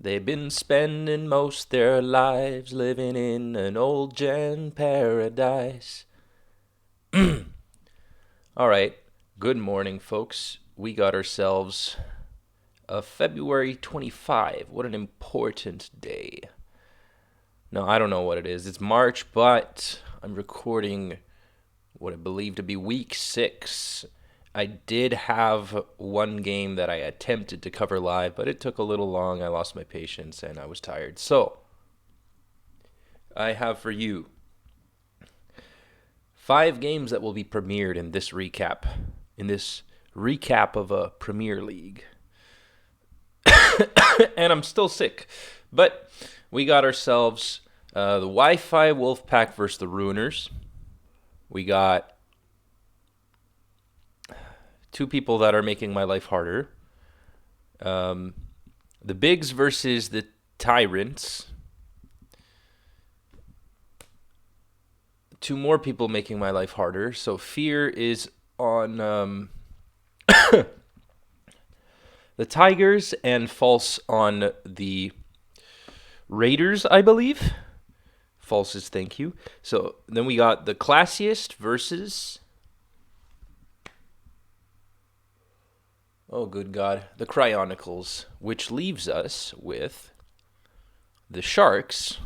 They've been spending most their lives living in an old gen paradise. All right, good morning, folks. We got ourselves a February 25. What an important day. No, I don't know what it is. It's March, but I'm recording what I believe to be week 6. I did have one game that I attempted to cover live, but it took a little long. I lost my patience and I was tired. So, I have for you 5 games that will be premiered in this recap of a Premier League. And I'm still sick. But we got ourselves the Wi-Fi Wolfpack versus the Ruiners. We got 2 people that are making my life harder. The Bigs versus the Tyrants. 2 more people making my life harder. So Fear is on the Tigers and False on the Raiders, I believe. False is thank you. So then we got the Classiest versus... oh, good God. The Cryonicles, which leaves us with the Sharks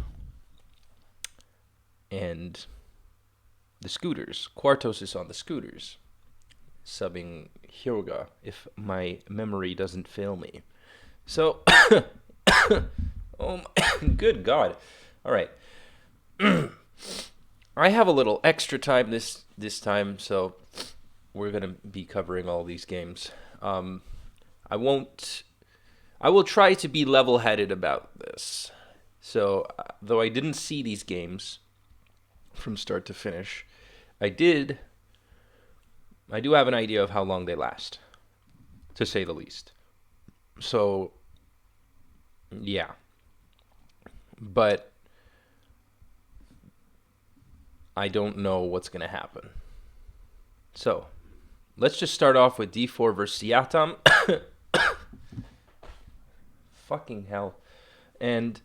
and the Scooters. Quartos is on the Scooters, subbing Hyoga, if my memory doesn't fail me. So, oh my, good God. All right. I have a little extra time this time, so we're going to be covering all these games. I will try to be level-headed about this. So, though I didn't see these games from start to finish, I do have an idea of how long they last, to say the least. So, yeah. But I don't know what's going to happen. So, let's just start off with D4 versus Siatam. Fucking hell. And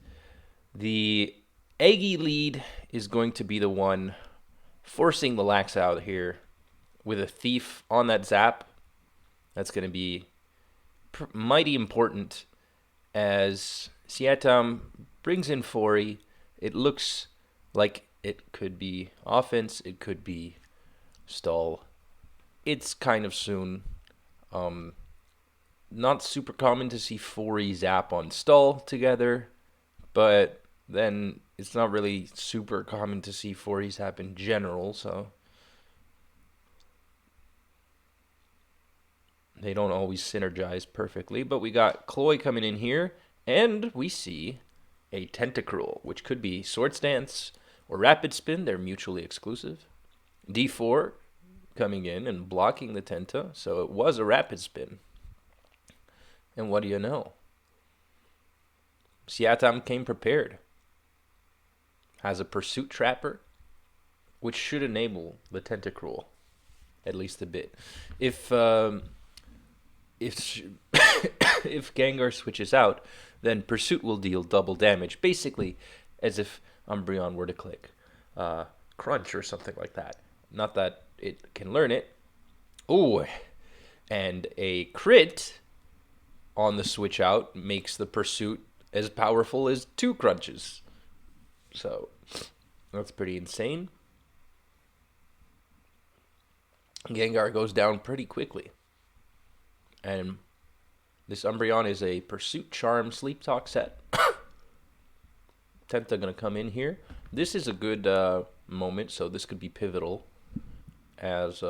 the Eggy lead is going to be the one forcing the Lax out here with a Thief on that Zap. That's going to be mighty important as Siatam brings in Fori. It looks like it could be offense, it could be stall. It's kind of soon. Not super common to see Fori Zap on stall together, but then it's not really super common to see Fori Zap in general, so they don't always synergize perfectly. But we got Cloy coming in here, and we see a Tentacruel, which could be Sword Stance or Rapid Spin. They're mutually exclusive. D4 coming in and blocking the Tenta, so it was a Rapid Spin. And what do you know? Siatam came prepared. Has a Pursuit Trapper, which should enable the Tentacruel, at least a bit. If if Gengar switches out, then Pursuit will deal double damage, basically as if Umbreon were to click Crunch or something like that. Not that it can learn it. Ooh, and a crit on the switch out makes the Pursuit as powerful as 2 Crunches. So, that's pretty insane. Gengar goes down pretty quickly. And this Umbreon is a Pursuit Charm Sleep Talk set. Tenta going to come in here. This is a good moment, so this could be pivotal, as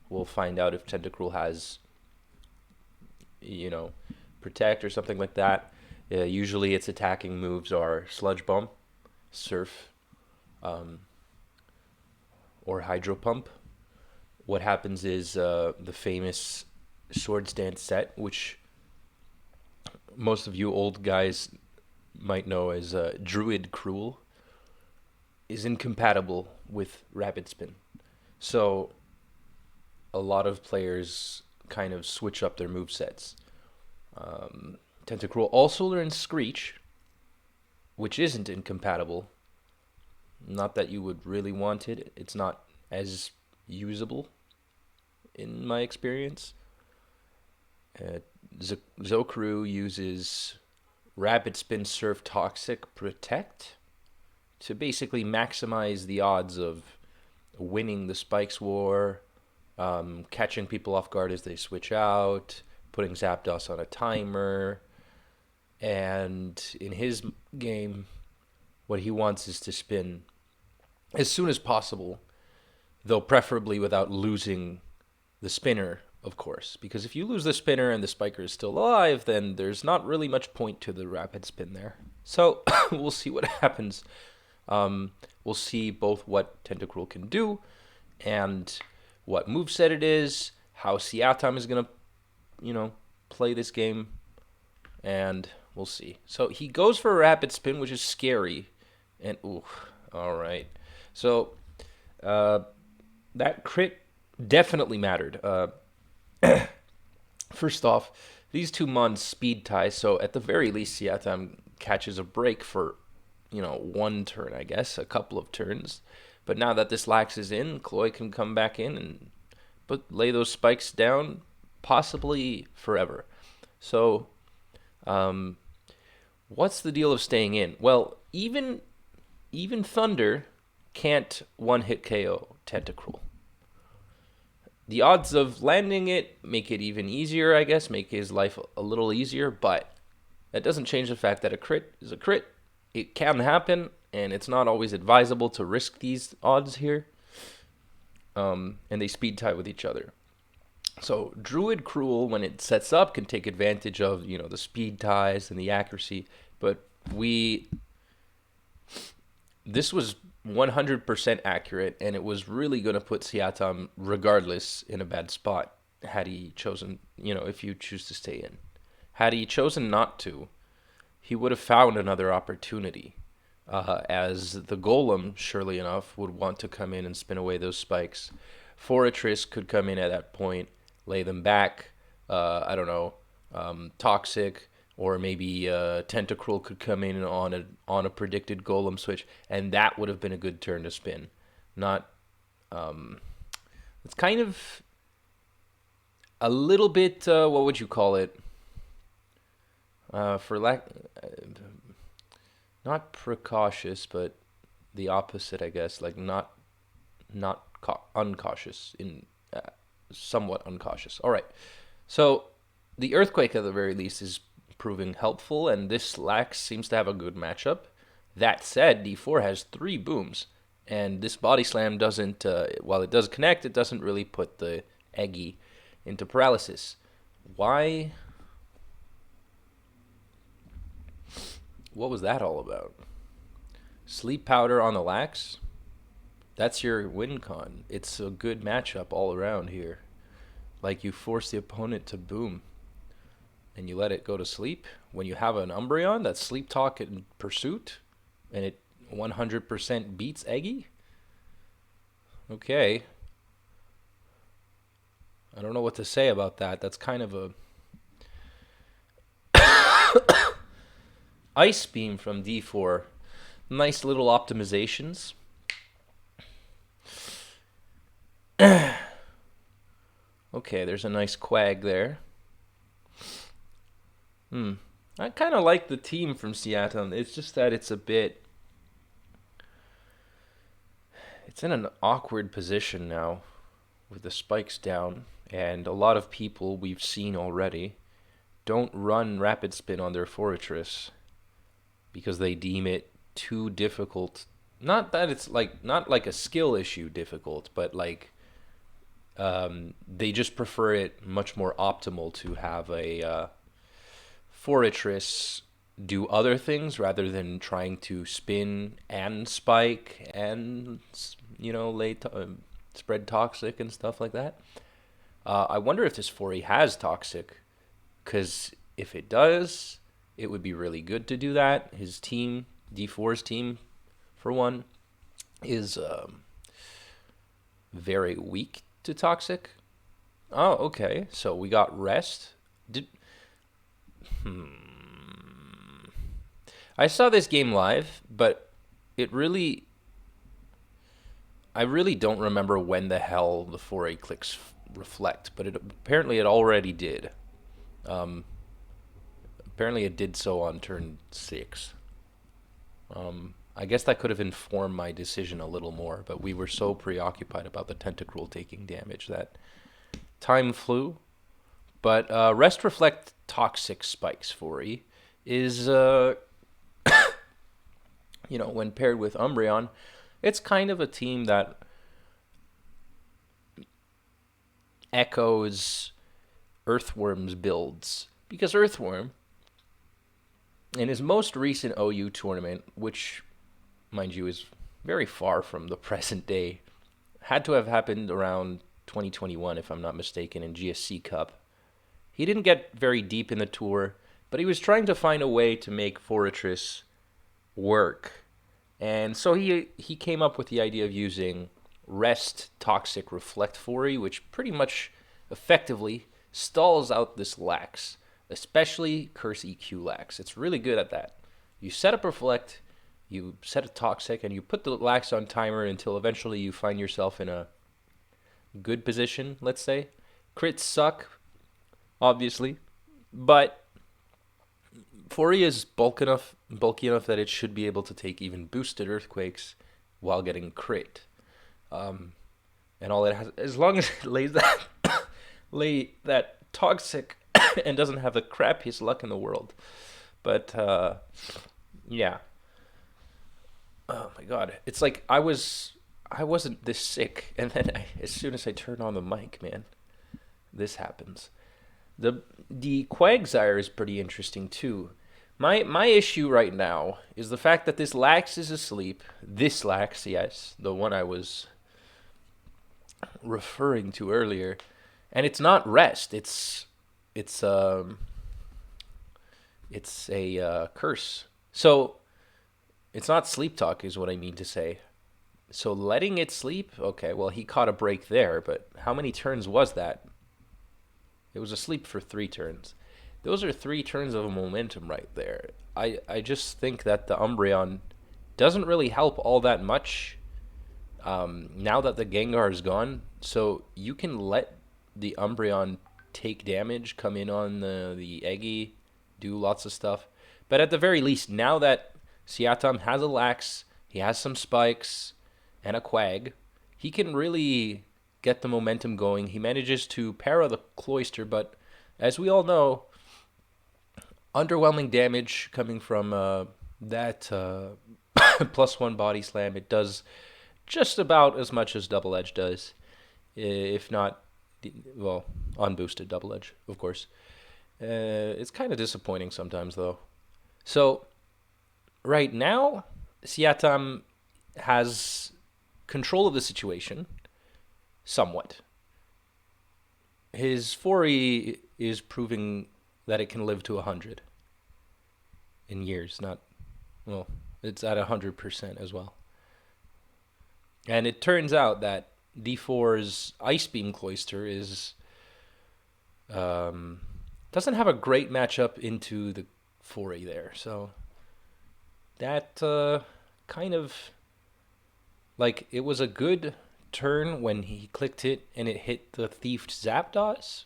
we'll find out if Tentacruel has, Protect or something like that. Usually its attacking moves are Sludge Bomb, Surf, or Hydro Pump. What happens is the famous Sword Stance set, which most of you old guys might know as Druid Cruel, is incompatible with Rapid Spin. So a lot of players kind of switch up their movesets Tentacruel also learns Screech, which isn't incompatible. Not that you would really want it. It's not as usable in my experience. Zokru uses Rapid Spin, Surf, Toxic, Protect to basically maximize the odds of winning the Spikes War, catching people off guard as they switch out, putting Zapdos on a timer. And in his game, what he wants is to spin as soon as possible, though preferably without losing the spinner, of course. Because if you lose the spinner and the spiker is still alive, then there's not really much point to the rapid spin there. So we'll see what happens. We'll see both what Tentacruel can do and what moveset it is, how Siatam is going to, play this game, and we'll see. So he goes for a rapid spin, which is scary. And, ooh, all right. So that crit definitely mattered. First off, these 2 months speed ties, so at the very least, Siatam catches a break for, one turn, I guess, a couple of turns. But now that this lax is in, Chloe can come back in and lay those spikes down, possibly forever. So, what's the deal of staying in? Well, even Thunder can't one-hit KO Tentacruel. The odds of landing it make it even easier, I guess, make his life a little easier, but that doesn't change the fact that a crit is a crit. It can happen, and it's not always advisable to risk these odds here. And they speed tie with each other. So Druid Cruel, when it sets up, can take advantage of, the speed ties and the accuracy, but this was 100% accurate, and it was really going to put Siatam, regardless, in a bad spot had he chosen, if you choose to stay in. Had he chosen not to, he would have found another opportunity, as the Golem, surely enough, would want to come in and spin away those spikes. Fortress could come in at that point, lay them back, Toxic, or maybe Tentacruel could come in on a predicted Golem switch, and that would have been a good turn to spin. It's kind of a little bit, what would you call it? Not precautious, but the opposite, I guess. Like not uncautious, somewhat uncautious. All right, so the Earthquake at the very least is proving helpful, and this Lax seems to have a good matchup. That said, D4 has 3 booms, and this Body Slam doesn't, while it does connect, it doesn't really put the Eggy into paralysis. Why? What was that all about? Sleep Powder on the Lax? That's your win con. It's a good matchup all around here. Like, you force the opponent to boom, and you let it go to sleep. When you have an Umbreon that's Sleep Talk in Pursuit, and it 100% beats Eggy? Okay. I don't know what to say about that. That's kind of a... Ice Beam from D4. Nice little optimizations. Okay, there's a nice Quag there. I kind of like the team from Seattle. It's just that it's in an awkward position now with the spikes down, and a lot of people we've seen already don't run Rapid Spin on their Fortress because they deem it too difficult. Not that it's not like a skill issue difficult, but they just prefer it much more optimal to have a Fortress do other things rather than trying to spin and spike and spread Toxic and stuff like that. I wonder if this 4E has Toxic, because if it does, it would be really good to do that. His team, D4's team, for one, is very weak to Toxic. Oh, okay. So we got Rest. I saw this game live, but I really don't remember when the hell the 4A clicks reflect, but apparently it already did. Um, Apparently it did so on turn 6. I guess that could have informed my decision a little more, but we were so preoccupied about the Tentacruel taking damage that time flew. But Rest Reflect Toxic Spikes 4E is, when paired with Umbreon, it's kind of a team that echoes Earthworm's builds. Because Earthworm, in his most recent OU tournament, which, mind you, is very far from the present day, had to have happened around 2021, if I'm not mistaken, in GSC Cup. He didn't get very deep in the tour, but he was trying to find a way to make Forretress work. And so he came up with the idea of using Rest Toxic Reflect 4E, which pretty much effectively stalls out this Lax, especially Curse EQ Lax. It's really good at that. You set up Reflect, you set a Toxic, and you put the Lax on timer until eventually you find yourself in a good position, let's say. Crits suck, obviously, but 4E is bulky enough that it should be able to take even boosted Earthquakes while getting crit. And all it has, as long as it lay that Toxic and doesn't have the crappiest luck in the world. But yeah. Oh my god, it's like I wasn't this sick, and then as soon as I turn on the mic, man, this happens. The Quagsire is pretty interesting too. My issue right now is the fact that this Lax is asleep. This Lax, yes, the one I was referring to earlier, and it's not Rest. It's a curse. So it's not Sleep Talk, is what I mean to say. So letting it sleep, okay, well, he caught a break there, but how many turns was that? It was asleep for 3 turns. Those are 3 turns of momentum right there. I just think that the Umbreon doesn't really help all that much now that the Gengar is gone. So you can let the Umbreon take damage, come in on the Eggy, do lots of stuff. But at the very least, now that Seatom has a Lax, he has some Spikes, and a Quag, he can really get the momentum going. He manages to para the Cloyster, but as we all know, underwhelming damage coming from that +1 body slam. It does just about as much as Double Edge does, if not, well, unboosted Double Edge, of course. It's kind of disappointing sometimes, though. So, right now, Seatom has control of the situation, somewhat. His 4E is proving that it can live to 100 in years, not, well, it's at 100% as well. And it turns out that D4's Ice Beam Cloyster is doesn't have a great matchup into the 4A there, so that kind of, like, it was a good turn when he clicked it and it hit the Thiefed Zapdos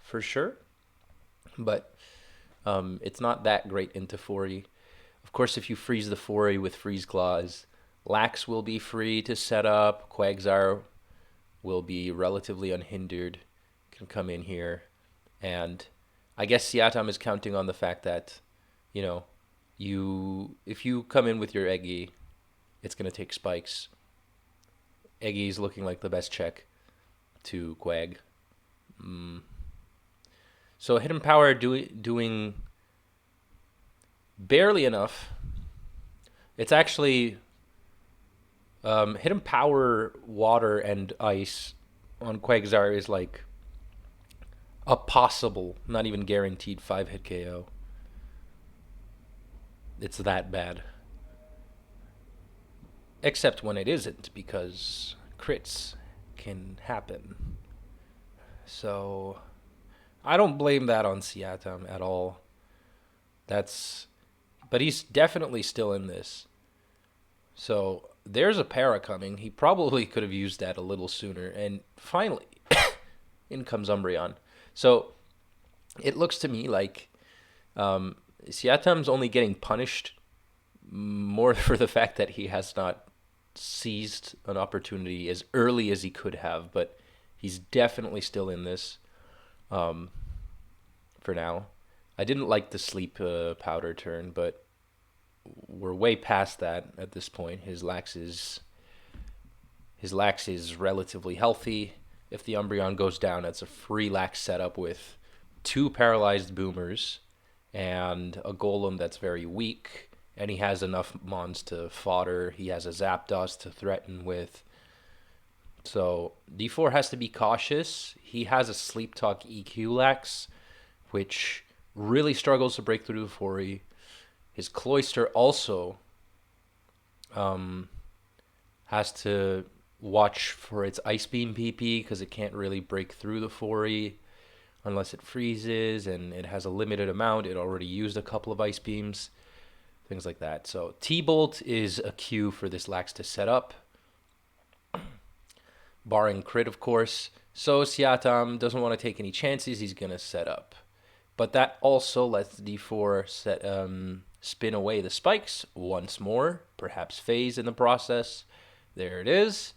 for sure, but it's not that great into 4E. Of course, if you freeze the 4A with Freeze Claws, Lax will be free to set up, Quagsire will be relatively unhindered, can come in here, and I guess Seatom is counting on the fact that, if you come in with your Eggy, it's going to take Spikes. Eggy's looking like the best check to Quag. So Hidden Power doing barely enough. It's actually Hidden Power, Water, and Ice on Quagsire is like a possible, not even guaranteed 5-hit KO. It's that bad. Except when it isn't, because crits can happen. So I don't blame that on Seatom at all. But he's definitely still in this. So there's a para coming. He probably could have used that a little sooner. And finally, in comes Umbreon. So it looks to me like Siatam's only getting punished more for the fact that he has not seized an opportunity as early as he could have. But he's definitely still in this for now. I didn't like the sleep powder turn, but we're way past that at this point. His lax is relatively healthy. If the Umbreon goes down, it's a free lax setup with 2 paralyzed boomers and a golem that's very weak, and he has enough mons to fodder. He has a Zapdos to threaten with. So D4 has to be cautious. He has a Sleep Talk EQ lax, which really struggles to break through the 4E. His Cloyster also has to watch for its Ice Beam PP because it can't really break through the 4E unless it freezes, and it has a limited amount. It already used a couple of Ice Beams, things like that. So T-Bolt is a cue for this lax to set up, barring crit, of course. So Siatam doesn't want to take any chances. He's going to set up. But that also lets D4 spin away the spikes once more, perhaps phase in the process. There it is.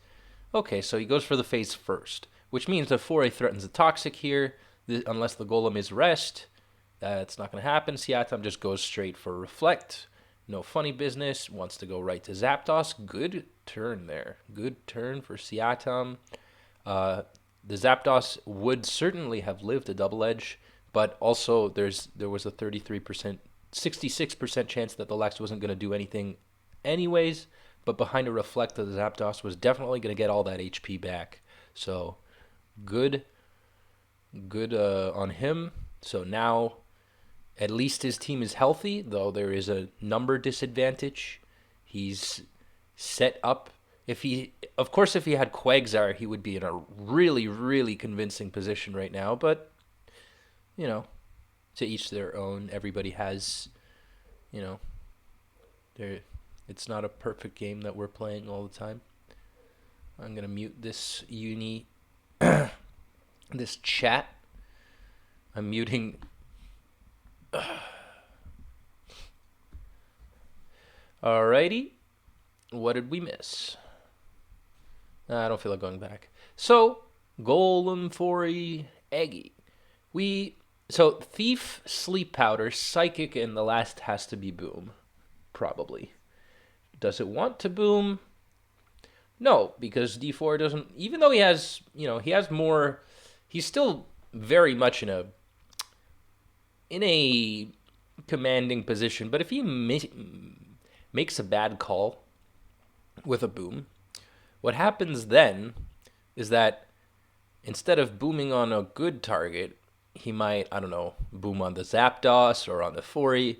Okay, so he goes for the phase first, which means the 4A threatens the Toxic here, unless the Golem is rest. That's not going to happen. Siatam just goes straight for Reflect. No funny business. Wants to go right to Zapdos. Good turn there. Good turn for Siatam. The Zapdos would certainly have lived a Double Edge, but also there was a 66% chance that the Lax wasn't going to do anything anyways, but behind a Reflect, the Zapdos was definitely going to get all that HP back. So good on him. So now at least his team is healthy, though there is a number disadvantage. He's set up. If he had Quagsire, he would be in a really, really convincing position right now, but to each their own. Everybody has, it's not a perfect game that we're playing all the time. I'm going to mute this this chat. I'm muting. Alrighty. What did we miss? I don't feel like going back. So, Golem 4E Eggy. So, Thief, Sleep Powder, Psychic, and the last has to be Boom. Probably. Does it want to Boom? No, because D4 doesn't... Even though he has more... He's still very much in a commanding position. But if he makes a bad call with a Boom, what happens then is that instead of booming on a good target, he might, boom on the Zapdos or on the 4E.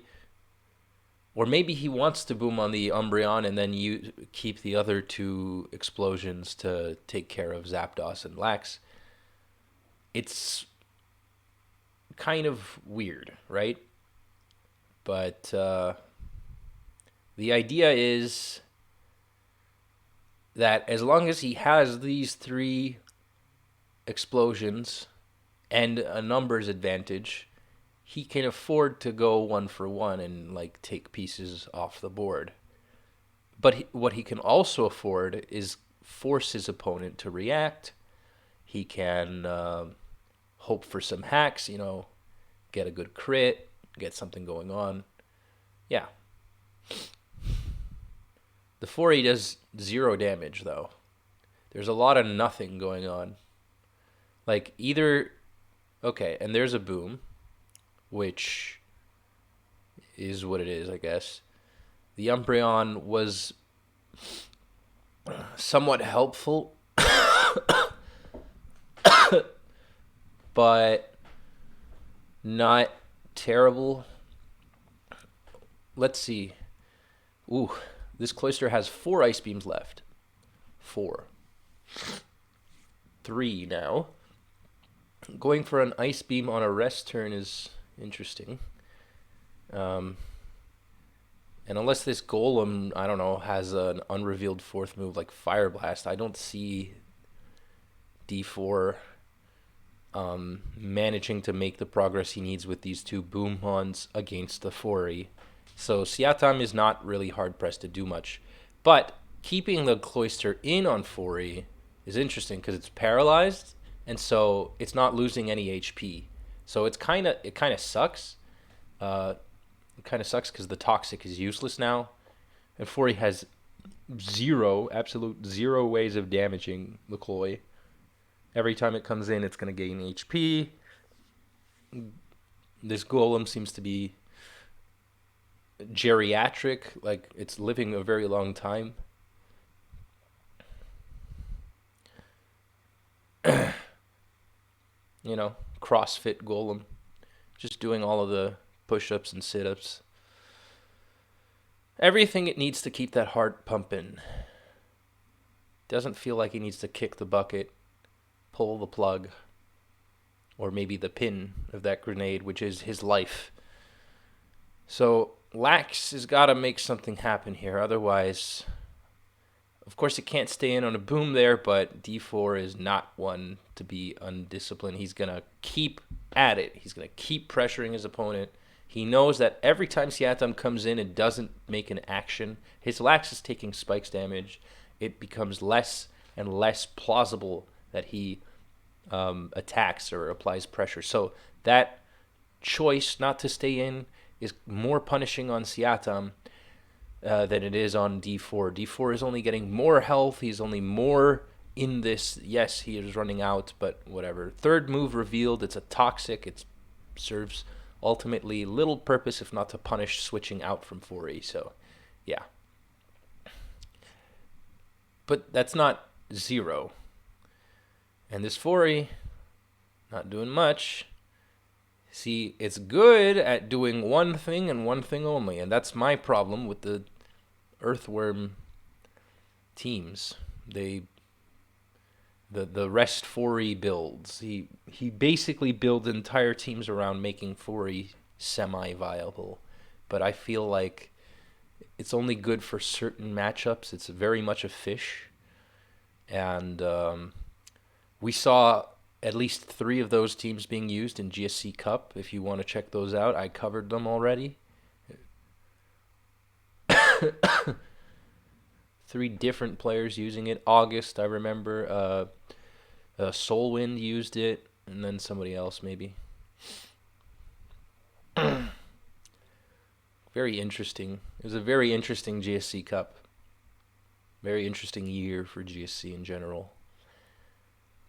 Or maybe he wants to boom on the Umbreon and then you keep the other 2 explosions to take care of Zapdos and Lax. It's kind of weird, right? But the idea is that as long as he has these 3 explosions and a numbers advantage, he can afford to go 1 for 1 and take pieces off the board. But what he can also afford is force his opponent to react. He can hope for some hacks, get a good crit, get something going on. Yeah. The 4E does 0 damage, though. There's a lot of nothing going on. Okay, and there's a Boom, which is what it is, I guess. The Umbreon was somewhat helpful, but not terrible. Let's see. Ooh, this Cloyster has 4 Ice Beams left. 4. 3 now. Going for an Ice Beam on a rest turn is interesting. Um, and unless this golem, I don't know, has an unrevealed fourth move like Fire Blast, I don't see D4 managing to make the progress he needs with these two boom Hons against the Fori. So Siatam is not really hard pressed to do much. But keeping the Cloister in on Fori is interesting because it's paralyzed, and so it's not losing any HP. So it kind of sucks. It kind of sucks because the Toxic is useless now, and Fori has absolute zero ways of damaging the Cloy. Every time it comes in, it's going to gain HP. This golem seems to be geriatric, like it's living a very long time. You know, CrossFit golem, just doing all of the push-ups and sit-ups. Everything it needs to keep that heart pumping. Doesn't feel like he needs to kick the bucket, pull the plug, or maybe the pin of that grenade, which is his life. So Lax has got to make something happen here. Otherwise, of course, it can't stay in on a boom there, but D4 is not one to be undisciplined. He's going to keep at it. He's going to keep pressuring his opponent. He knows that every time Siatam comes in and doesn't make an action, his Lax is taking spikes damage. It becomes less and less plausible that he attacks or applies pressure. So that choice not to stay in is more punishing on Siatam than it is on D4. D4 is only getting more health. He's only more in this. Yes, he is running out, but whatever. Third move revealed. It's a Toxic. It serves ultimately little purpose if not to punish switching out from 4E. So, yeah. But that's not zero. And this 4E, not doing much. See, it's good at doing one thing and one thing only, and that's my problem with the Earthworm teams. The rest 4E builds. He basically builds entire teams around making 4E semi-viable, but I feel like it's only good for certain matchups. It's very much a fish, and we saw at least 3 of those teams being used in GSC Cup. If you want to check those out, I covered them already. 3 different players using it. August, I remember. Soulwind used it, and then somebody else maybe. Very interesting. It was a very interesting GSC Cup. Very interesting year for GSC in general.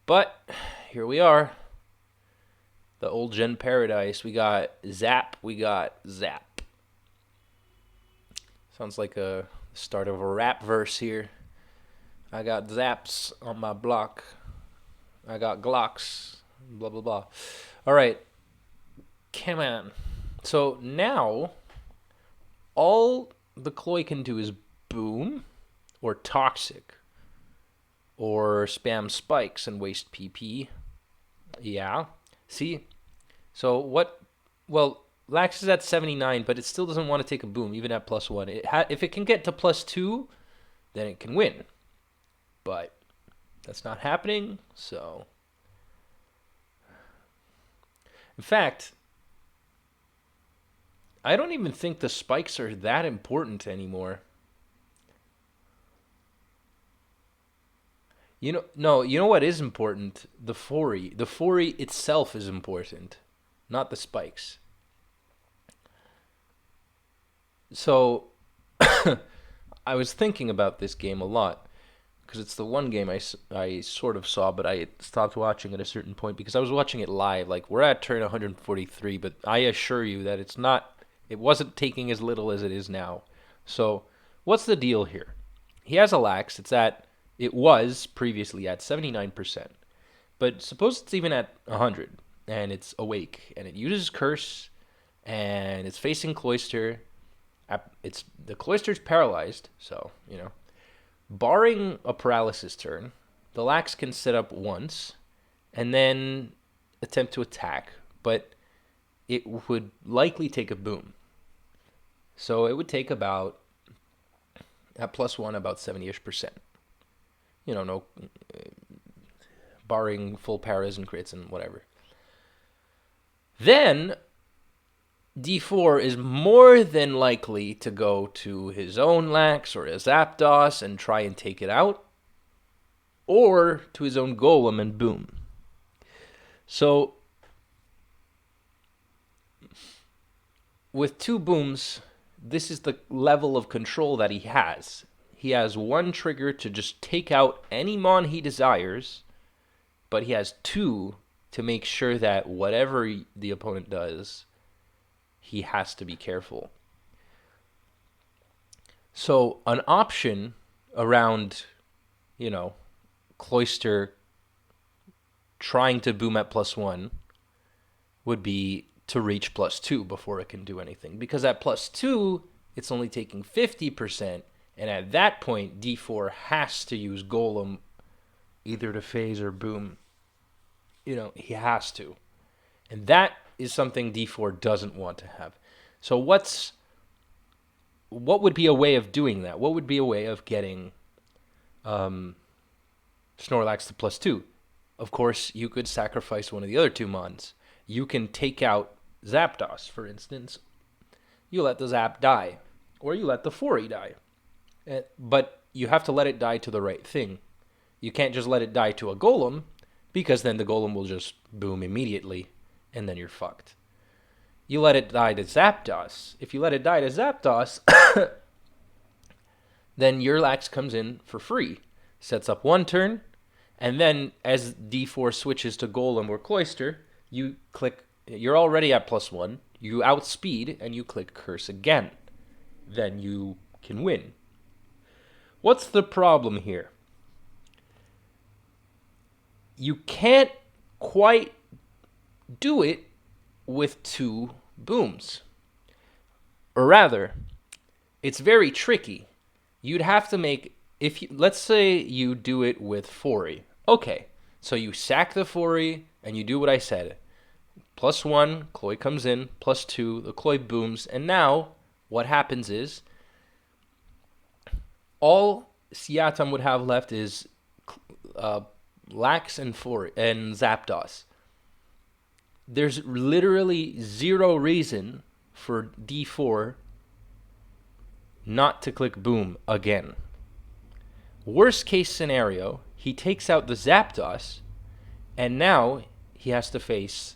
But here we are. The old gen paradise. We got Zap. We got Zap. Sounds like a start of a rap verse here. I got Zaps on my block. I got Glocks. Blah, blah, blah. All right. Come on. So now, all the Cloy can do is boom or Toxic. Or spam spikes and waste PP. Yeah. See? So what? Well, Lax is at 79, but it still doesn't want to take a boom, even at +1. If it can get to +2, then it can win. But that's not happening, so. In fact, I don't even think the spikes are that important anymore. You know what is important? The 4E. The 4E itself is important, not the spikes. So, I was thinking about this game a lot, because it's the one game I sort of saw, but I stopped watching at a certain point, because I was watching it live. Like, we're at turn 143, but I assure you that it wasn't taking as little as it is now. So, what's the deal here? He has a Lax. It was previously at 79%. But suppose it's even at 100, and it's awake, and it uses Curse, and it's facing Cloister. The Cloister's paralyzed, so, barring a paralysis turn, the Lax can sit up once, and then attempt to attack, but it would likely take a boom. So it would take about, at +1, about 70-ish%. No, barring full paras and crits and whatever. Then D4 is more than likely to go to his own Lax or his Zapdos and try and take it out, or to his own Golem and boom. So with 2 booms, this is the level of control that he has. He has 1 trigger to just take out any mon he desires, but he has 2 to make sure that whatever the opponent does, he has to be careful. So an option around, Cloyster trying to boom at +1 would be to reach +2 before it can do anything. Because at +2, it's only taking 50%, and at that point, D4 has to use Golem either to phase or boom. He has to. And that is something D4 doesn't want to have. So what would be a way of doing that? What would be a way of getting Snorlax to +2? Of course, you could sacrifice one of the other 2 mons. You can take out Zapdos, for instance. You let the Zap die, or you let the Fori die. But you have to let it die to the right thing. You can't just let it die to a Golem, because then the Golem will just boom immediately, and then you're fucked. You let it die to Zapdos. If you let it die to Zapdos, then your Lax comes in for free, sets up 1 turn, and then as D4 switches to Golem or Cloyster, you click, you're already at +1, you outspeed, and you click Curse again. Then you can win. What's the problem here? You can't quite do it with 2 booms. Or rather, it's very tricky. You'd have to make, let's say you do it with Fori. Okay, so you sack the Fori and you do what I said. +1, Cloy comes in, +2, the Cloy booms, and now what happens is all Seatam would have left is Lax and Zapdos. There's literally 0 reason for D4 not to click boom again. Worst case scenario, he takes out the Zapdos, and now he has to face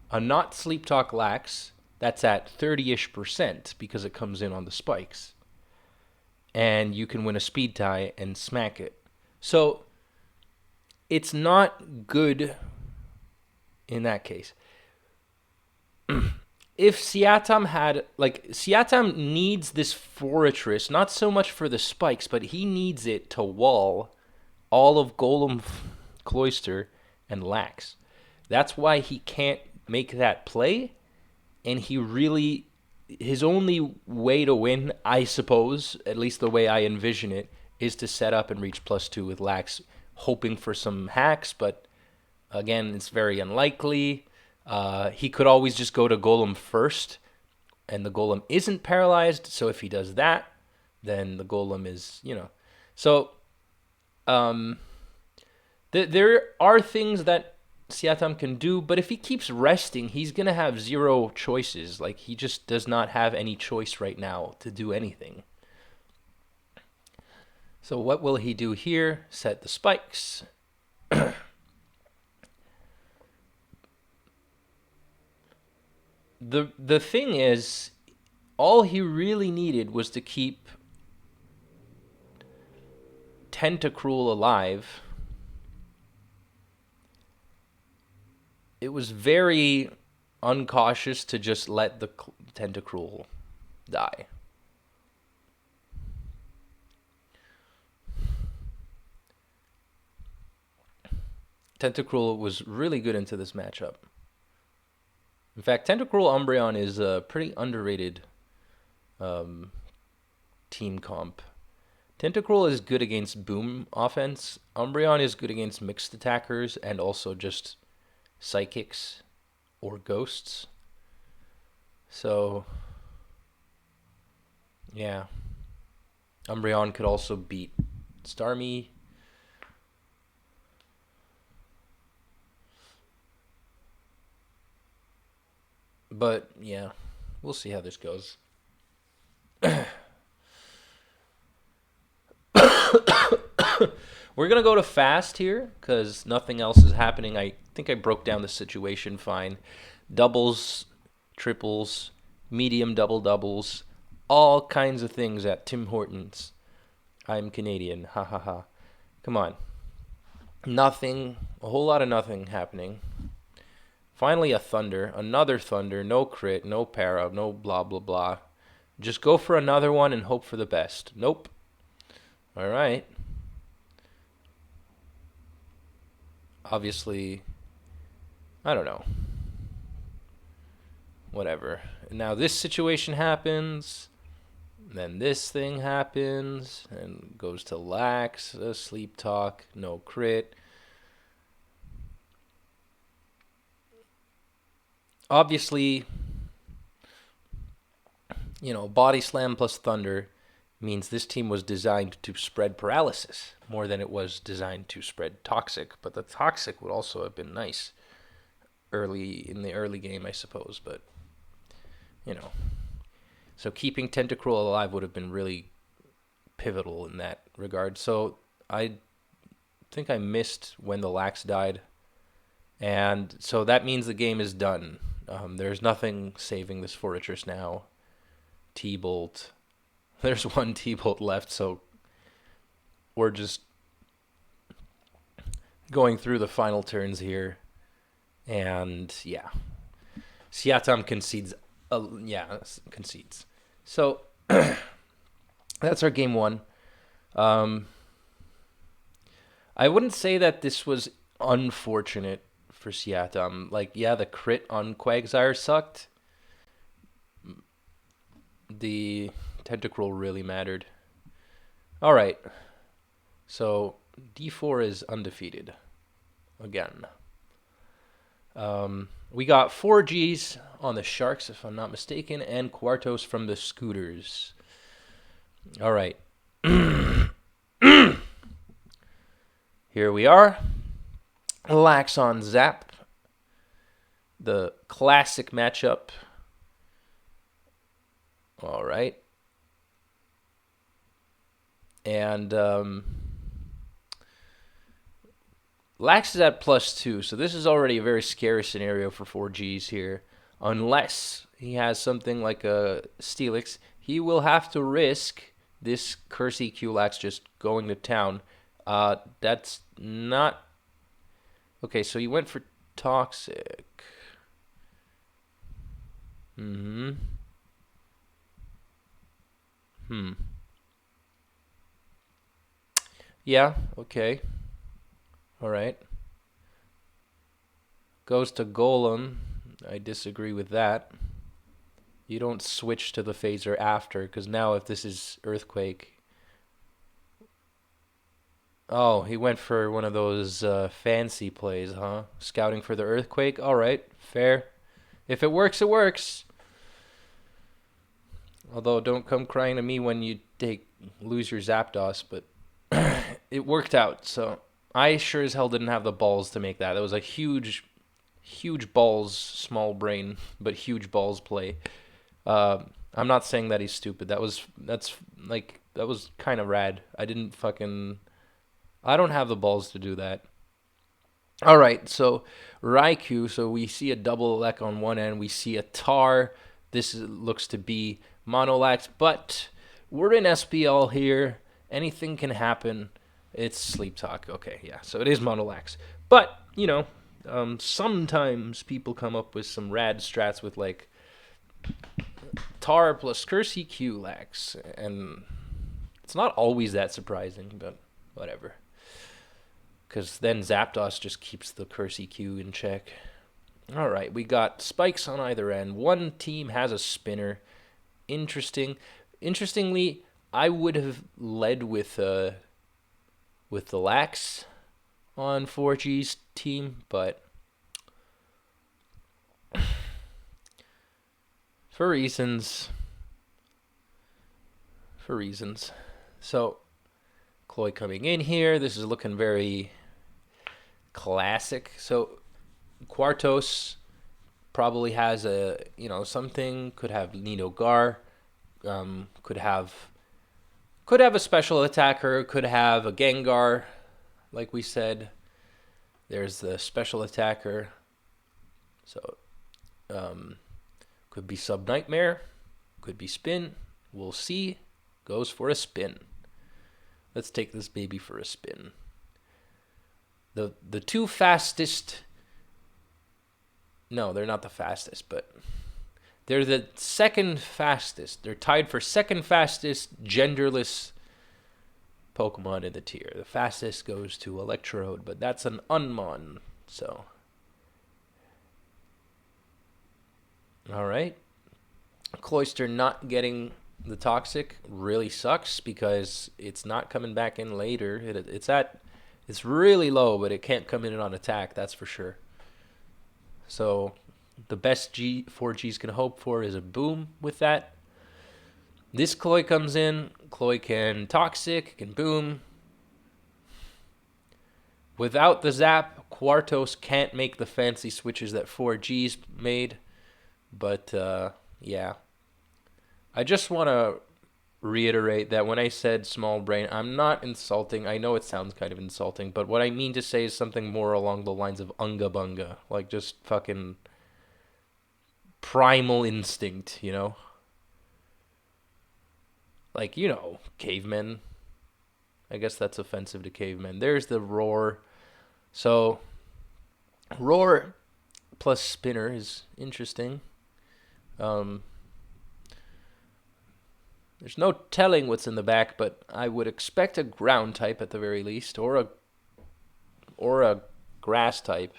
a not Sleep Talk Lax that's at 30-ish% because it comes in on the spikes. And you can win a speed tie and smack it. So it's not good in that case. If Seatam needs this Fortress, not so much for the spikes, but he needs it to wall all of Golem, Cloyster, and Lax. That's why he can't make that play, and his only way to win, I suppose, at least the way I envision it, is to set up and reach +2 with Lax, hoping for some hacks, but again, it's very unlikely. He could always just go to Golem first, and the Golem isn't paralyzed, so if he does that, then the Golem is, So, there are things that Seatam can do, but if he keeps resting, he's going to have 0 choices. Like, he just does not have any choice right now to do anything. So what will he do here? Set the spikes. The thing is, all he really needed was to keep Tentacruel alive. It was very uncautious to just let the Tentacruel die. Tentacruel was really good into this matchup. In fact, Tentacruel Umbreon is a pretty underrated team comp. Tentacruel is good against boom offense. Umbreon is good against mixed attackers and also just psychics or ghosts. So Yeah. Umbreon could also beat Starmie. But, yeah, we'll see how this goes. We're going to go to fast here because nothing else is happening. I think I broke down the situation fine. Doubles, triples, medium doubles, all kinds of things at Tim Hortons. I'm Canadian. Ha ha ha. Come on. Nothing, a whole lot of nothing happening. Finally, a thunder, another thunder, no crit, no para, no blah blah blah. Just go for another one and hope for the best. Nope. All right. Obviously, I don't know. Whatever. Now this situation happens, then this thing happens, and goes to lax, sleep talk, no crit. Obviously, body slam plus thunder means this team was designed to spread paralysis more than it was designed to spread toxic. But the toxic would also have been nice in the early game, I suppose. But, so keeping Tentacruel alive would have been really pivotal in that regard. So I think I missed when the Lax died. And so that means the game is done. There's nothing saving this Fortress now. T-Bolt. There's one T-Bolt left, so we're just going through the final turns here. And, yeah. Siatam concedes. Concedes. So, that's our game one. I wouldn't say that this was unfortunate for Siatam. The crit on Quagsire sucked. The Tentacruel really mattered. All right. So D4 is undefeated again. We got 4Gs on the Sharks, if I'm not mistaken, and Quartos from the Scooters. All right. Here we are. Lax on Zap. The classic matchup. All right. And Lax is at +2, so this is already a very scary scenario for 4Gs here. Unless he has something like a Steelix, he will have to risk this Cursey Q-Lax just going to town. That's not... Okay, so he went for Toxic. Yeah, okay. All right. Goes to Golem. I disagree with that. You don't switch to the phaser after, because now if this is Earthquake... Oh, he went for one of those fancy plays, huh? Scouting for the Earthquake? All right, fair. If it works, it works. Although, don't come crying to me when you lose your Zapdos, but it worked out, so... I sure as hell didn't have the balls to make that. That was a huge balls, small brain, but huge balls play. I'm not saying that he's stupid. That was kind of rad. I don't have the balls to do that. All right, so Raikou. So we see a double elect on one end. We see a Tar. This looks to be Monolax, but we're in SPL here. Anything can happen. It's Sleep Talk. Okay, yeah. So it is Monolax. But, sometimes people come up with some rad strats with, Tar plus Cursey Q-Lax. And it's not always that surprising, but whatever. Because then Zapdos just keeps the Cursey Q in check. All right, we got spikes on either end. One team has a spinner. Interestingly, I would have led with the Lax on 4G's team, but for reasons for reasons. So, Chloe coming in here. This is looking very classic. So, Quartos probably has a, something. Could have Nino Gar. Could have a special attacker. Could have a Gengar, like we said. There's the special attacker. So, could be Sub Nightmare. Could be Spin. We'll see. Goes for a spin. Let's take this baby for a spin. The two fastest... No, they're not the fastest, but... They're the second fastest. They're tied for second fastest genderless Pokemon in the tier. The fastest goes to Electrode, but that's an Unmon, so... Alright. Cloyster not getting the Toxic really sucks because it's not coming back in later. It's really low, but it can't come in on attack, that's for sure. So the best 4Gs can hope for is a Boom with that. This Chloe comes in. Chloe can Toxic, can Boom. Without the Zap, Quartos can't make the fancy switches that 4Gs made. But, yeah. I just want to reiterate that when I said small brain, I'm not insulting. I know it sounds kind of insulting, but what I mean to say is something more along the lines of Unga Bunga. Like, just fucking primal instinct, Like, cavemen. I guess that's offensive to cavemen. There's the Roar. So, Roar plus Spinner is interesting. There's no telling what's in the back, but I would expect a ground type at the very least, or a grass type.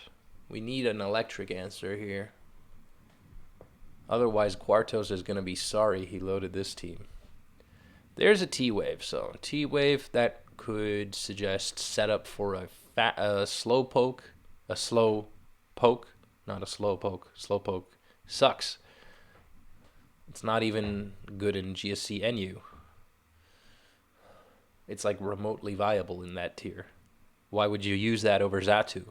We need an electric answer here. Otherwise, Quartos is going to be sorry he loaded this team. There's a T-Wave, so T-Wave that could suggest setup for a slow poke, not a slow poke. Slow poke sucks. It's not even good in GSC NU. It's like remotely viable in that tier. Why would you use that over Xatu?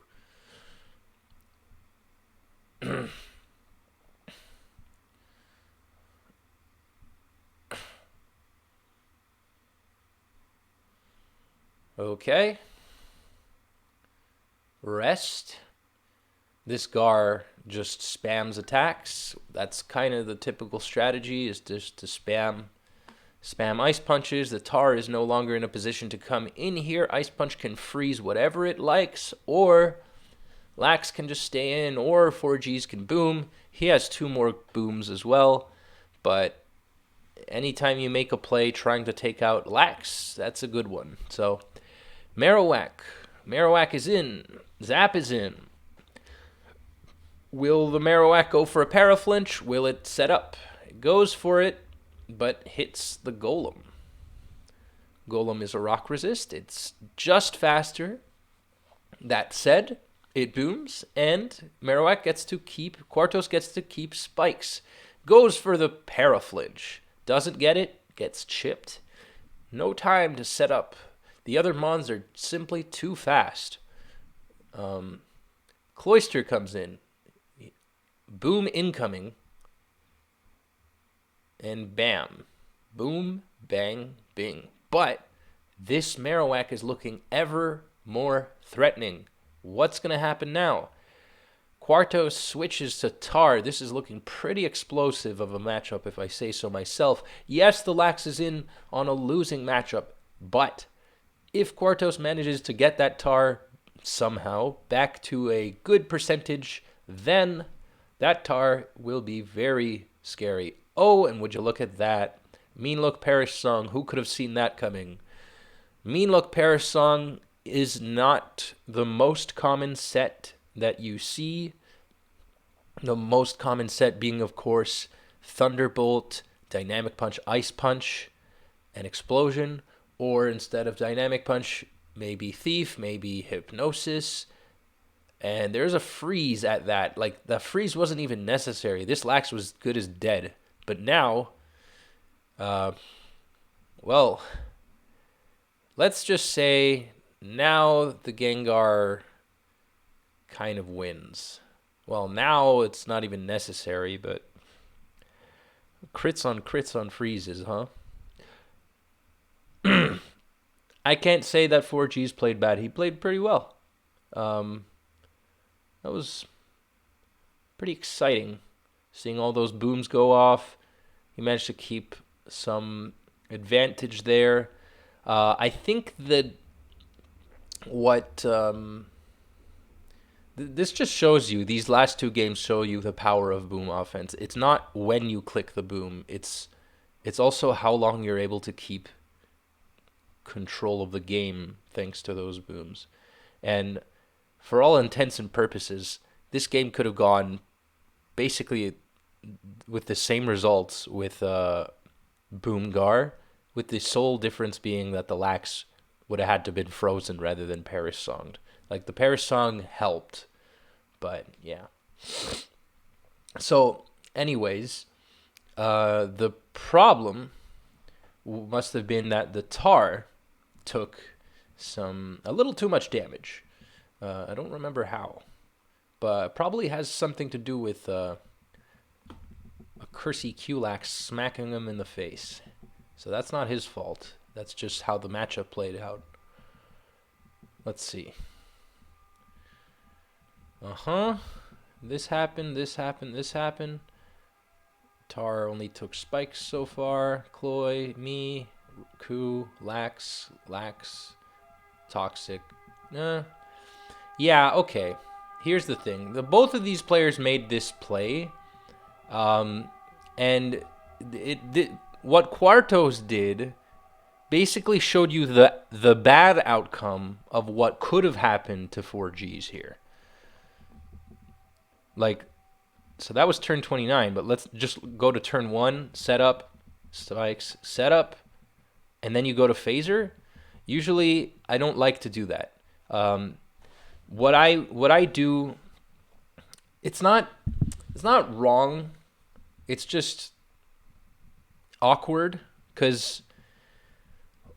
Okay. Rest. This Gar just spams attacks. That's kind of the typical strategy, is just to spam Ice Punches. The Tar is no longer in a position to come in here. Ice Punch can freeze whatever it likes, or Lax can just stay in, or 4Gs can Boom. He has 2 more Booms as well, but anytime you make a play trying to take out Lax, that's a good one. So, Marowak. Marowak is in. Zap is in. Will the Marowak go for a Paraflinch? Will it set up? It goes for it, but hits the Golem. Golem is a Rock Resist. It's just faster. That said, it booms, and Marowak Quartos gets to keep Spikes. Goes for the Paraflinch. Doesn't get it, gets chipped. No time to set up. The other Mons are simply too fast. Cloyster comes in. Boom incoming. And bam. Boom, bang, bing. But this Marowak is looking ever more threatening. What's going to happen now? Quartos switches to Tar. This is looking pretty explosive of a matchup, if I say so myself. Yes, the Lax is in on a losing matchup, but if Quartos manages to get that Tar somehow back to a good percentage, then that Tar will be very scary. Oh, and would you look at that? Mean Look Perish Song. Who could have seen that coming? Mean Look Perish Song is not the most common set that you see. The most common set being, of course, Thunderbolt, Dynamic Punch, Ice Punch, and Explosion. Or instead of Dynamic Punch, maybe Thief, maybe Hypnosis. And there's a freeze at that. Like, the freeze wasn't even necessary. This Lax was good as dead. But now, Well, let's just say now the Gengar kind of wins. Well, now it's not even necessary, but crits on freezes, huh? I can't say that 4G's played bad. He played pretty well. Um, that was pretty exciting, seeing all those booms go off. He managed to keep some advantage there. I think that what this just shows you, these last two games show you the power of boom offense. It's not when you click the boom, it's also how long you're able to keep control of the game thanks to those booms. And for all intents and purposes, this game could have gone basically with the same results with Boomgar, with the sole difference being that the lax would have had to been frozen rather than Paris songed. Like the Paris song helped, but yeah. So, anyways, the problem must have been that the tar took a little too much damage. I don't remember how, but probably has something to do with a Cursey Qlax smacking him in the face. So that's not his fault. That's just how the matchup played out. Let's see. This happened, this happened, this happened. Tar only took spikes so far. Cloy, me, Ku, Lax, Toxic. Yeah, okay. Here's the thing. Both of these players made this play. And what Quartos did basically showed you the bad outcome of what could have happened to 4Gs here. Like, so that was turn 29, but let's just go to turn 1, setup, spikes, setup, and then you go to phaser. Usually, I don't like to do that. What I do, it's not wrong. It's just awkward because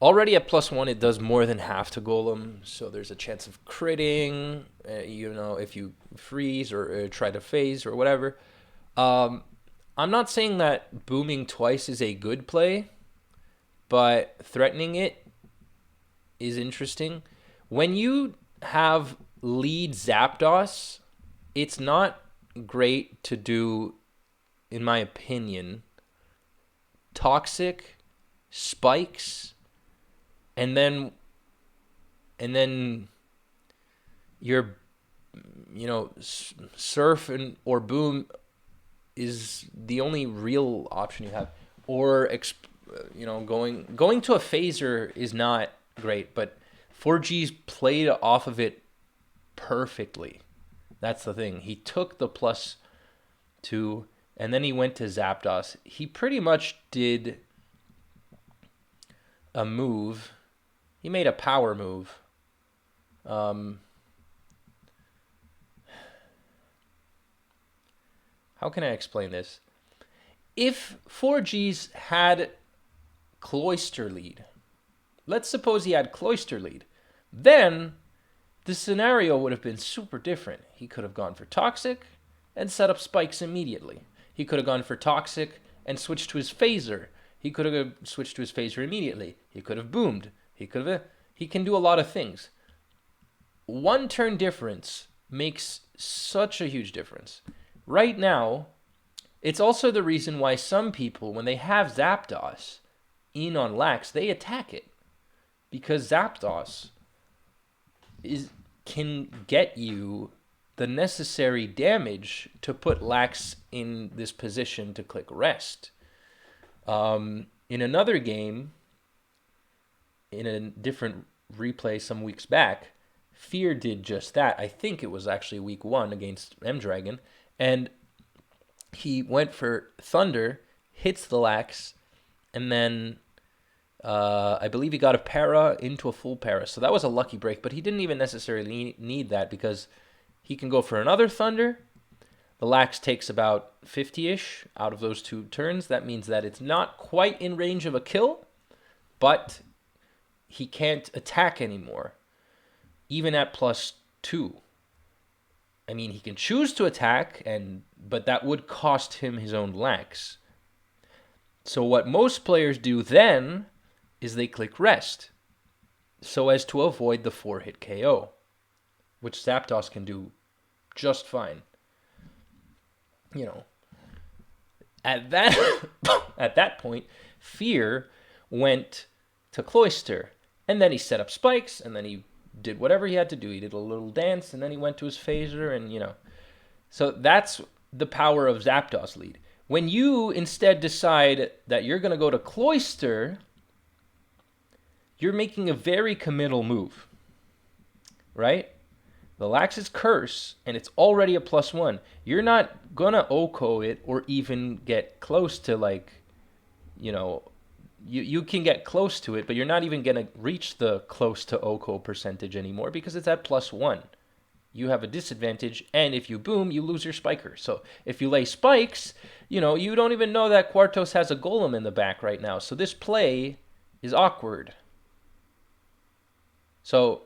already at +1, it does more than half to Golem, so there's a chance of critting, if you freeze or try to phase or whatever. I'm not saying that booming twice is a good play, but threatening it is interesting. When you have lead Zapdos, it's not great to do, in my opinion, Toxic, Spikes, and then your Surf or Boom is the only real option you have, or going to a phaser is not great, but 4G's played off of it perfectly. That's the thing. He took the +2 and then he went to Zapdos. He pretty much did a move. He made a power move. How can I explain this? If 4Gs had Cloyster lead, let's suppose he had Cloyster lead, then the scenario would have been super different. He could have gone for Toxic and set up spikes immediately. He could have gone for Toxic and switched to his phaser. He could have switched to his phaser immediately. He could have boomed. He can do a lot of things. One turn difference makes such a huge difference. Right now, it's also the reason why some people, when they have Zapdos in on Lax, they attack it. Because Zapdos can get you the necessary damage to put Lax in this position to click rest. In another game, in a different replay some weeks back, Fear did just that. I think it was actually week 1 against M-Dragon, and he went for Thunder, hits the Lax, and then I believe he got a para into a full para. So that was a lucky break, but he didn't even necessarily need that because he can go for another Thunder. The Lax takes about 50-ish out of those 2 turns. That means that it's not quite in range of a kill, but he can't attack anymore, even at +2. I mean, he can choose to attack, but that would cost him his own lax. So what most players do then is they click rest, so as to avoid the 4-hit KO, which Zapdos can do just fine. You know, at that point, Fear went to Cloyster, and then he set up spikes, and then he did whatever he had to do. He did a little dance, and then he went to his phaser, and So that's the power of Zapdos lead. When you instead decide that you're going to go to Cloyster, you're making a very committal move, right? The Lax's Curse, and it's already a +1. You're not going to OHKO it or even get close to, you can get close to it, but you're not even going to reach the close to OHKO percentage anymore because it's at +1. You have a disadvantage, and if you boom, you lose your spiker. So if you lay spikes, you don't even know that Quartos has a golem in the back right now. So this play is awkward. So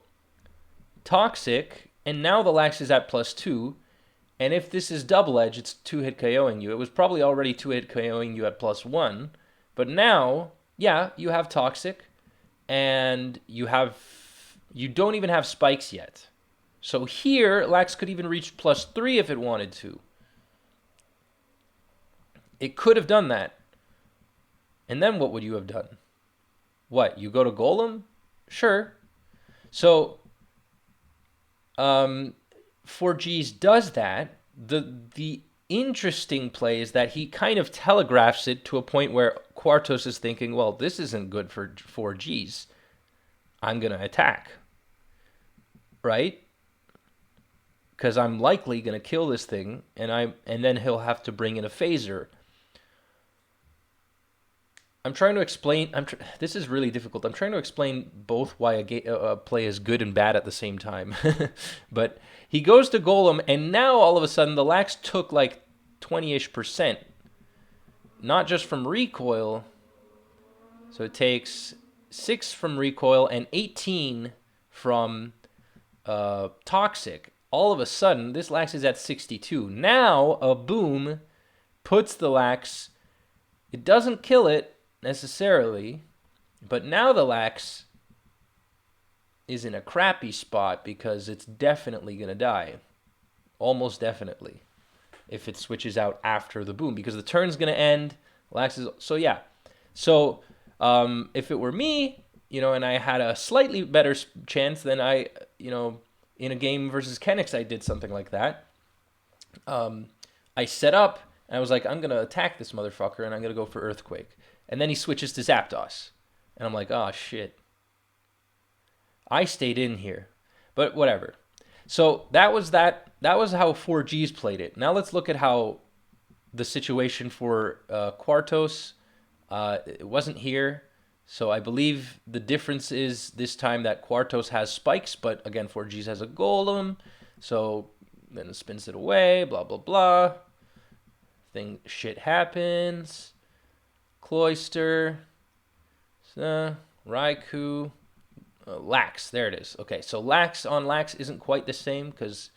Toxic, and now the Lax is at +2, and if this is double edge, it's 2-hit KOing you. It was probably already 2-hit KOing you at +1, but now, yeah, you have Toxic, and you don't even have spikes yet. So here, Lax could even reach +3 if it wanted to. It could have done that. And then what would you have done? What, you go to Golem? Sure. So, 4Gs does that. The interesting play is that he kind of telegraphs it to a point where Quartos is thinking, well, this isn't good for 4Gs. I'm going to attack. Right? Because I'm likely going to kill this thing, and then he'll have to bring in a phaser. I'm trying to explain. This is really difficult. I'm trying to explain both why a play is good and bad at the same time. But he goes to Golem, and now all of a sudden the Lax took like 20-ish%. Not just from recoil. So it takes 6 from recoil and 18 from Toxic. All of a sudden, this Lax is at 62. Now, a boom puts the Lax. It doesn't kill it necessarily, but now the Lax is in a crappy spot because it's definitely going to die. Almost definitely. If it switches out after the boom, because the turn's going to end. Lax is... So, yeah. So, if it were me, and I had a slightly better chance than I, in a game versus Kenix, I did something like that. I set up, and I was like, I'm going to attack this motherfucker, and I'm going to go for Earthquake. And then he switches to Zapdos. And I'm like, oh, shit. I stayed in here. But whatever. So that was how 4Gs played it. Now let's look at how the situation for Quartos. It wasn't here. So I believe the difference is this time that Quartos has spikes, but again, 4Gs has a golem. So then it spins it away, blah, blah, blah. Shit happens. Cloyster. Raikou. Lax, there it is. Okay, so Lax on Lax isn't quite the same because,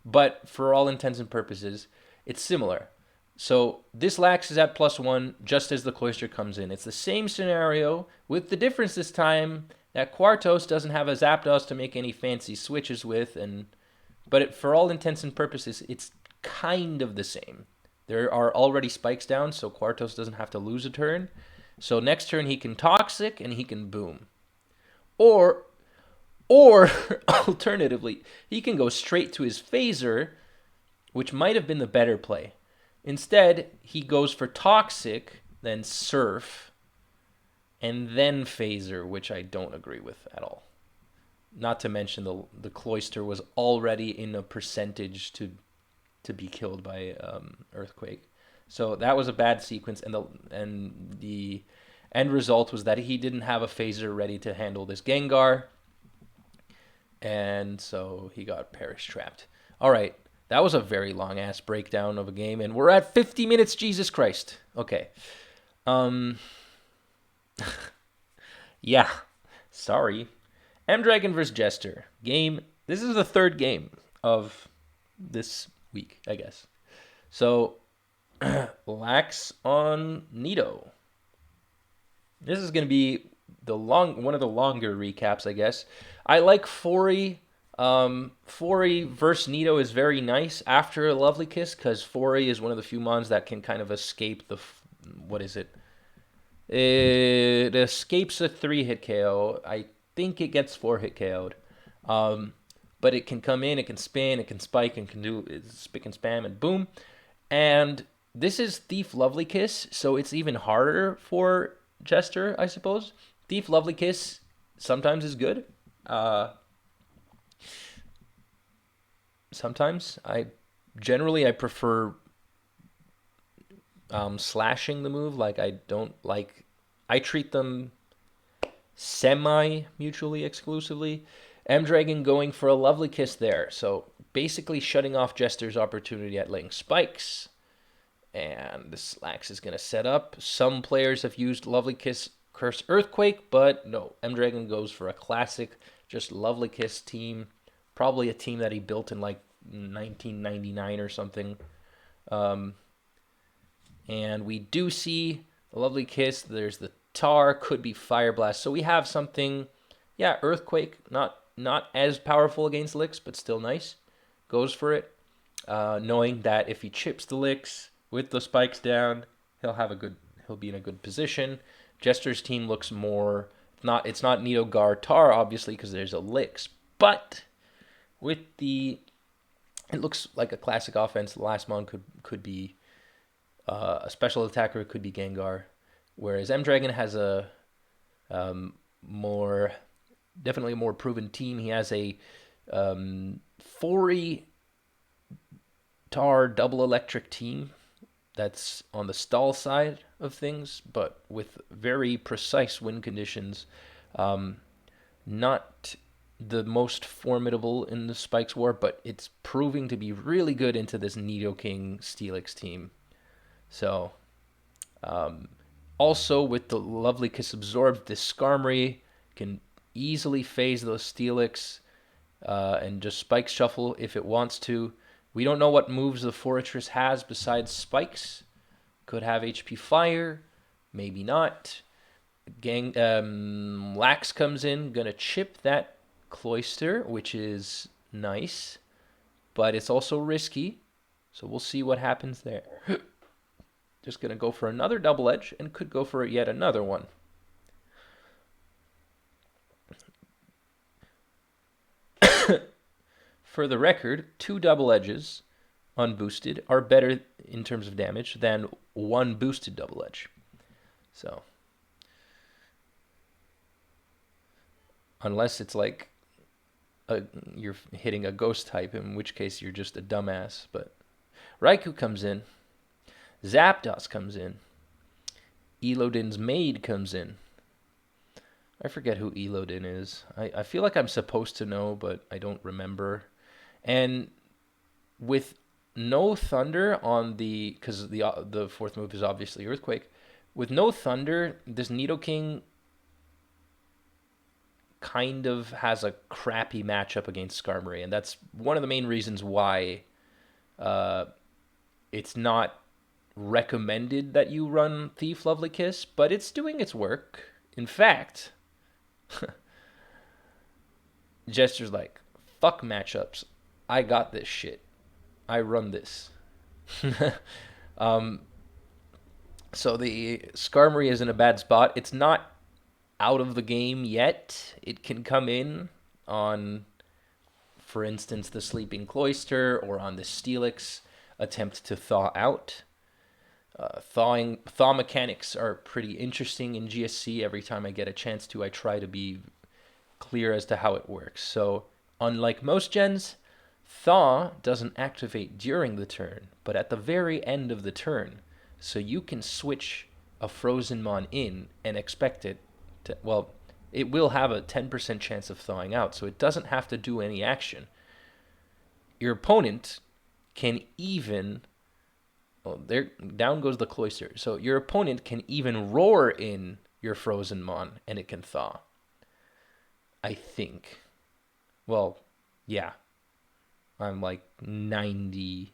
but for all intents and purposes, it's similar. So this Lax is at +1 just as the Cloyster comes in. It's the same scenario with the difference this time that Quartos doesn't have a Zapdos to make any fancy switches with, but for all intents and purposes, it's kind of the same. There are already spikes down, so Quartos doesn't have to lose a turn. So next turn he can Toxic and he can Boom. Or alternatively, he can go straight to his phaser, which might have been the better play. Instead, he goes for Toxic, then Surf, and then Phaser, which I don't agree with at all. Not to mention the Cloyster was already in a percentage to be killed by Earthquake. So that was a bad sequence, and the end result was that he didn't have a Phaser ready to handle this Gengar, and so he got Perish Trapped. All right. That was a very long-ass breakdown of a game, and we're at 50 minutes, Jesus Christ. Okay. Yeah, sorry. M-Dragon vs. Jester. Game. This is the third game of this week, I guess. So, Lax on Nito. This is going to be one of the longer recaps, I guess. I like Fori. Fori versus Nito is very nice after a Lovely Kiss because Fori is one of the few mons that can kind of escape what is it? It escapes a 3-hit KO. I think it gets 4-hit KO'd. But it can come in, it can spin, it can spike, and can do spick and spam, and boom. And this is Thief Lovely Kiss, so it's even harder for Jester, I suppose. Thief Lovely Kiss sometimes is good. Sometimes I prefer slashing the move. Like I treat them semi mutually exclusively. M-Dragon going for a Lovely Kiss there, so basically shutting off Jester's opportunity at laying spikes. And this Lax is going to set up. Some players have used Lovely Kiss Curse Earthquake, but no. M-Dragon goes for a classic, just Lovely Kiss team. Probably a team that he built in like 1999 or something. And we do see a Lovely Kiss. There's the Tar, could be Fire Blast. So we have something, yeah, Earthquake, not as powerful against Licks, but still nice. Goes for it, knowing that if he chips the Licks with the spikes down, he'll be in a good position. Jester's team looks more, it's not Nito Gar Tar, obviously, because there's a Licks, but it looks like a classic offense. The last mon could be a special attacker, it could be Gengar, whereas M-Dragon has a definitely a more proven team. He has a 4 Tar double electric team that's on the stall side of things, but with very precise win conditions. Not the most formidable in the Spikes War, but it's proving to be really good into this Nidoking Steelix team. So, also with the Lovely Kiss Absorbed, this Skarmory can easily phase those Steelix and just Spike Shuffle if it wants to. We don't know what moves the Forretress has besides Spikes. Could have HP Fire, maybe not. Lax comes in, gonna chip that Cloyster, which is nice, but it's also risky. So we'll see what happens there. Just gonna go for another Double Edge and could go for yet another one. For the record, 2 Double Edges unboosted are better in terms of damage than 1 boosted Double Edge. So, unless it's like you're hitting a ghost type, in which case you're just a dumbass. But Raikou comes in, Zapdos comes in, Elodin's maid comes in. I forget who Elodin is. I feel like I'm supposed to know, but I don't remember. And with no Thunder on because the fourth move is obviously Earthquake. With no Thunder, this Nidoking kind of has a crappy matchup against Skarmory, and that's one of the main reasons why it's not recommended that you run Thief Lovely Kiss, but it's doing its work. In fact, Jester's like, fuck matchups. I got this shit. I run this. So the Skarmory is in a bad spot. It's not out of the game yet. It can come in on, for instance, the Sleeping Cloyster or on the Steelix attempt to thaw out. Thaw mechanics are pretty interesting in GSC. Every time I get a chance to, I try to be clear as to how it works. So, unlike most gens, Thaw doesn't activate during the turn, but at the very end of the turn. So you can switch a Frozen Mon in and expect it to, well, it will have a 10% chance of thawing out, so it doesn't have to do any action. Your opponent can even, down goes the Cloyster. So your opponent can even roar in your frozen mon, and it can thaw. I think. Well, yeah. I'm like 90%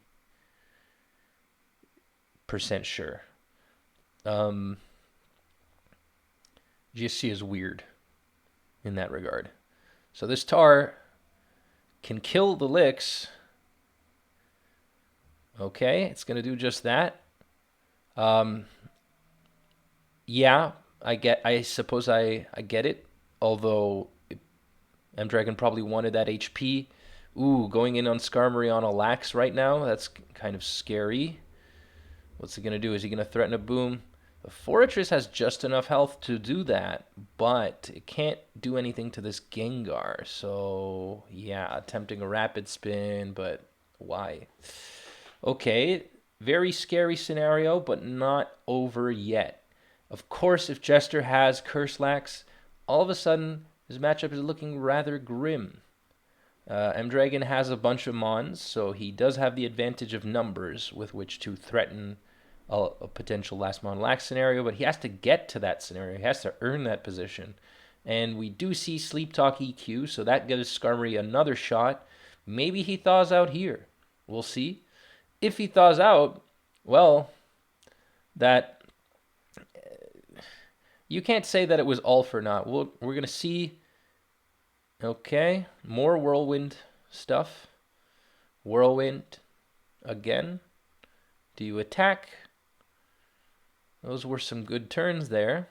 sure. GSC is weird in that regard. So this tar can kill the licks. Okay, it's going to do just that. Yeah, I suppose I get it. Although M-Dragon probably wanted that HP. Ooh, going in on Skarmory on a Lax right now. That's kind of scary. What's he going to do? Is he going to threaten a boom? The Fortress has just enough health to do that, but it can't do anything to this Gengar. So, yeah, attempting a Rapid Spin, but why? Okay, very scary scenario, but not over yet. Of course, if Jester has Curse Lax, all of a sudden, his matchup is looking rather grim. M-Dragon has a bunch of Mons, so he does have the advantage of numbers with which to threaten a potential last Mon Lax scenario, but he has to get to that scenario. He has to earn that position. And we do see Sleep Talk EQ, so that gives Skarmory another shot. Maybe he thaws out here. We'll see. If he thaws out, well, that you can't say that it was all for naught. We're going to see. Okay, more Whirlwind stuff. Whirlwind again. Do you attack? Those were some good turns there.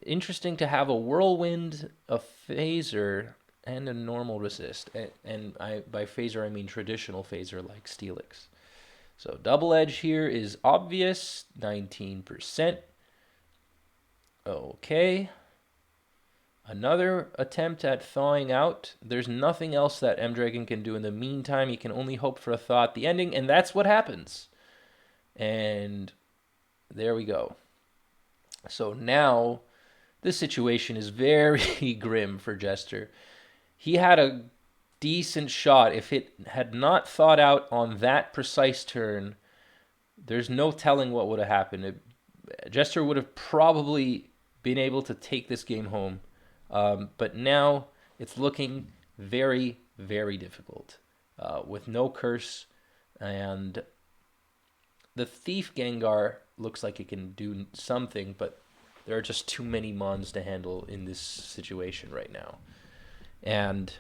Interesting to have a Whirlwind, a Phaser, and a normal resist. And by Phaser, I mean traditional Phaser like Steelix. So double edge here is obvious, 19%. Okay. Another attempt at thawing out. There's nothing else that M-Dragon can do in the meantime. He can only hope for a thaw at the ending, and that's what happens. And there we go. So now this situation is very grim for Jester. He had a decent shot. If it had not thawed out on that precise turn, there's no telling what would have happened. Jester would have probably been able to take this game home. But now it's looking very, very difficult with no curse. And the Thief Gengar looks like it can do something, but there are just too many Mons to handle in this situation right now. And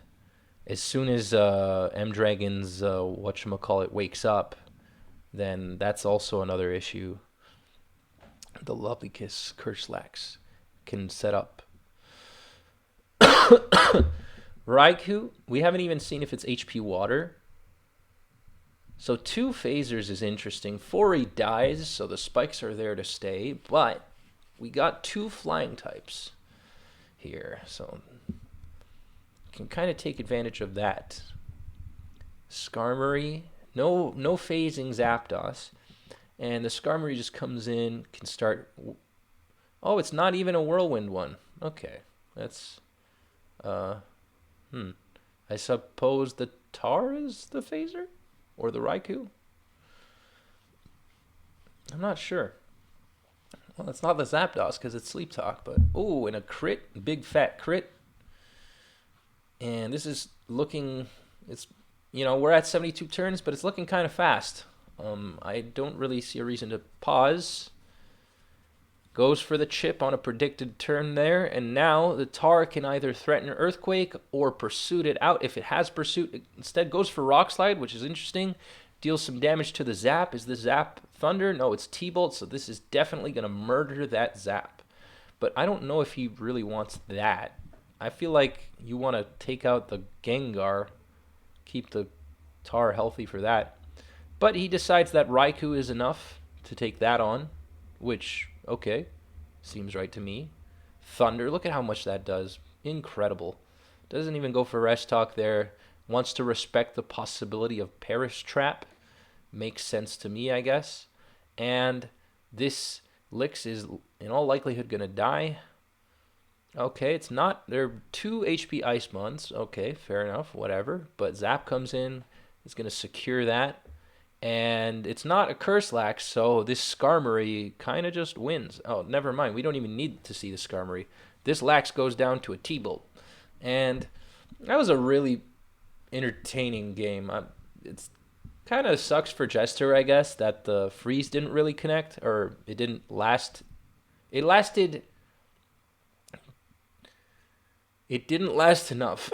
as soon as M-Dragon's whatchamacallit wakes up, then that's also another issue. The Lovely Kiss Curse Lax can set up. Raikou, we haven't even seen if it's HP Water. So 2 phasers is interesting. 4 he dies, so the spikes are there to stay. But we got 2 flying types here, so can kind of take advantage of that. Skarmory, no phasing Zapdos, and the Skarmory just comes in, can start. Oh, it's not even a Whirlwind one. Okay, that's I suppose the Tar is the phaser? Or the Raikou? I'm not sure. Well, it's not the Zapdos because it's Sleep Talk, but oh, and a crit, big fat crit. And this is looking, it's, we're at 72 turns, but it's looking kind of fast. I don't really see a reason to pause. Goes for the chip on a predicted turn there, and now the Tar can either threaten Earthquake or Pursuit it out. If it has Pursuit, it instead goes for Rock Slide, which is interesting. Deals some damage to the Zap. Is the Zap Thunder? No, it's T-Bolt, so this is definitely going to murder that Zap. But I don't know if he really wants that. I feel like you want to take out the Gengar, keep the Tar healthy for that. But he decides that Raikou is enough to take that on, which, okay, seems right to me. Thunder, look at how much that does. Incredible. Doesn't even go for Rest Talk there. Wants to respect the possibility of Perish Trap. Makes sense to me, I guess. And this Lix is in all likelihood going to die. Okay, it's not. There are 2 HP Ice Mons. Okay, fair enough, whatever. But Zap comes in. Is going to secure that. And it's not a curse lax, so this Skarmory kind of just wins. Oh, never mind. We don't even need to see the Skarmory. This lax goes down to a T-Bolt. And that was a really entertaining game. It's kind of sucks for Jester, I guess, that the freeze didn't really connect, or it didn't last. It lasted. It didn't last enough.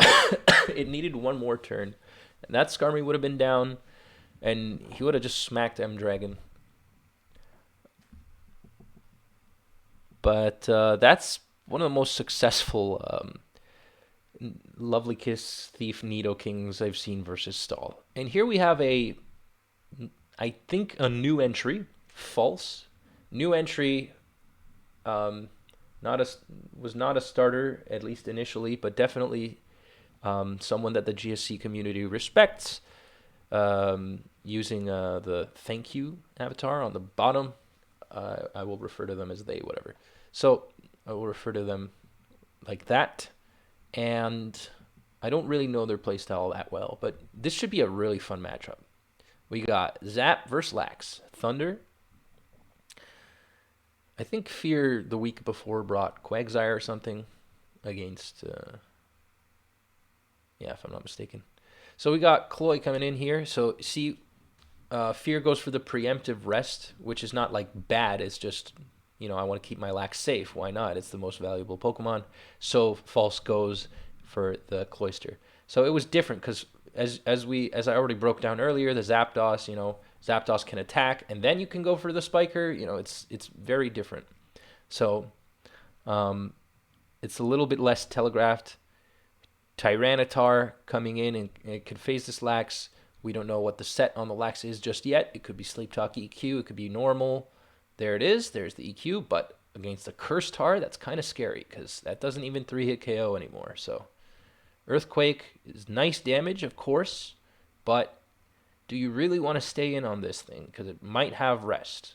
It needed one more turn. And that Skarmory would have been down, and he would have just smacked M Dragon. But that's one of the most successful Lovely Kiss Thief Nidokings I've seen versus Stall. And here we have I think a new entry, false. New entry, was not a starter, at least initially, but definitely someone that the GSC community respects. Using the thank you avatar on the bottom, I will refer to them as they, whatever. So I will refer to them like that. And I don't really know their playstyle that well, but this should be a really fun matchup. We got Zap versus Lax. Thunder. I think Fear the week before brought Quagsire or something against... yeah, if I'm not mistaken. So we got Cloy coming in here. So see, Fear goes for the preemptive rest, which is not like bad. It's just, I want to keep my Lax safe. Why not? It's the most valuable Pokemon. So False goes for the Cloyster. So it was different because as I already broke down earlier, the Zapdos, Zapdos can attack and then you can go for the Spiker. It's very different. So it's a little bit less telegraphed. Tyranitar coming in and it could phase this Lax. We don't know what the set on the Lax is just yet. It could be Sleep Talk EQ. It could be normal. There it is. There's the EQ. But against the Curse Tar, that's kind of scary because that doesn't even 3-hit KO anymore. So Earthquake is nice damage, of course. But do you really want to stay in on this thing? Because it might have rest.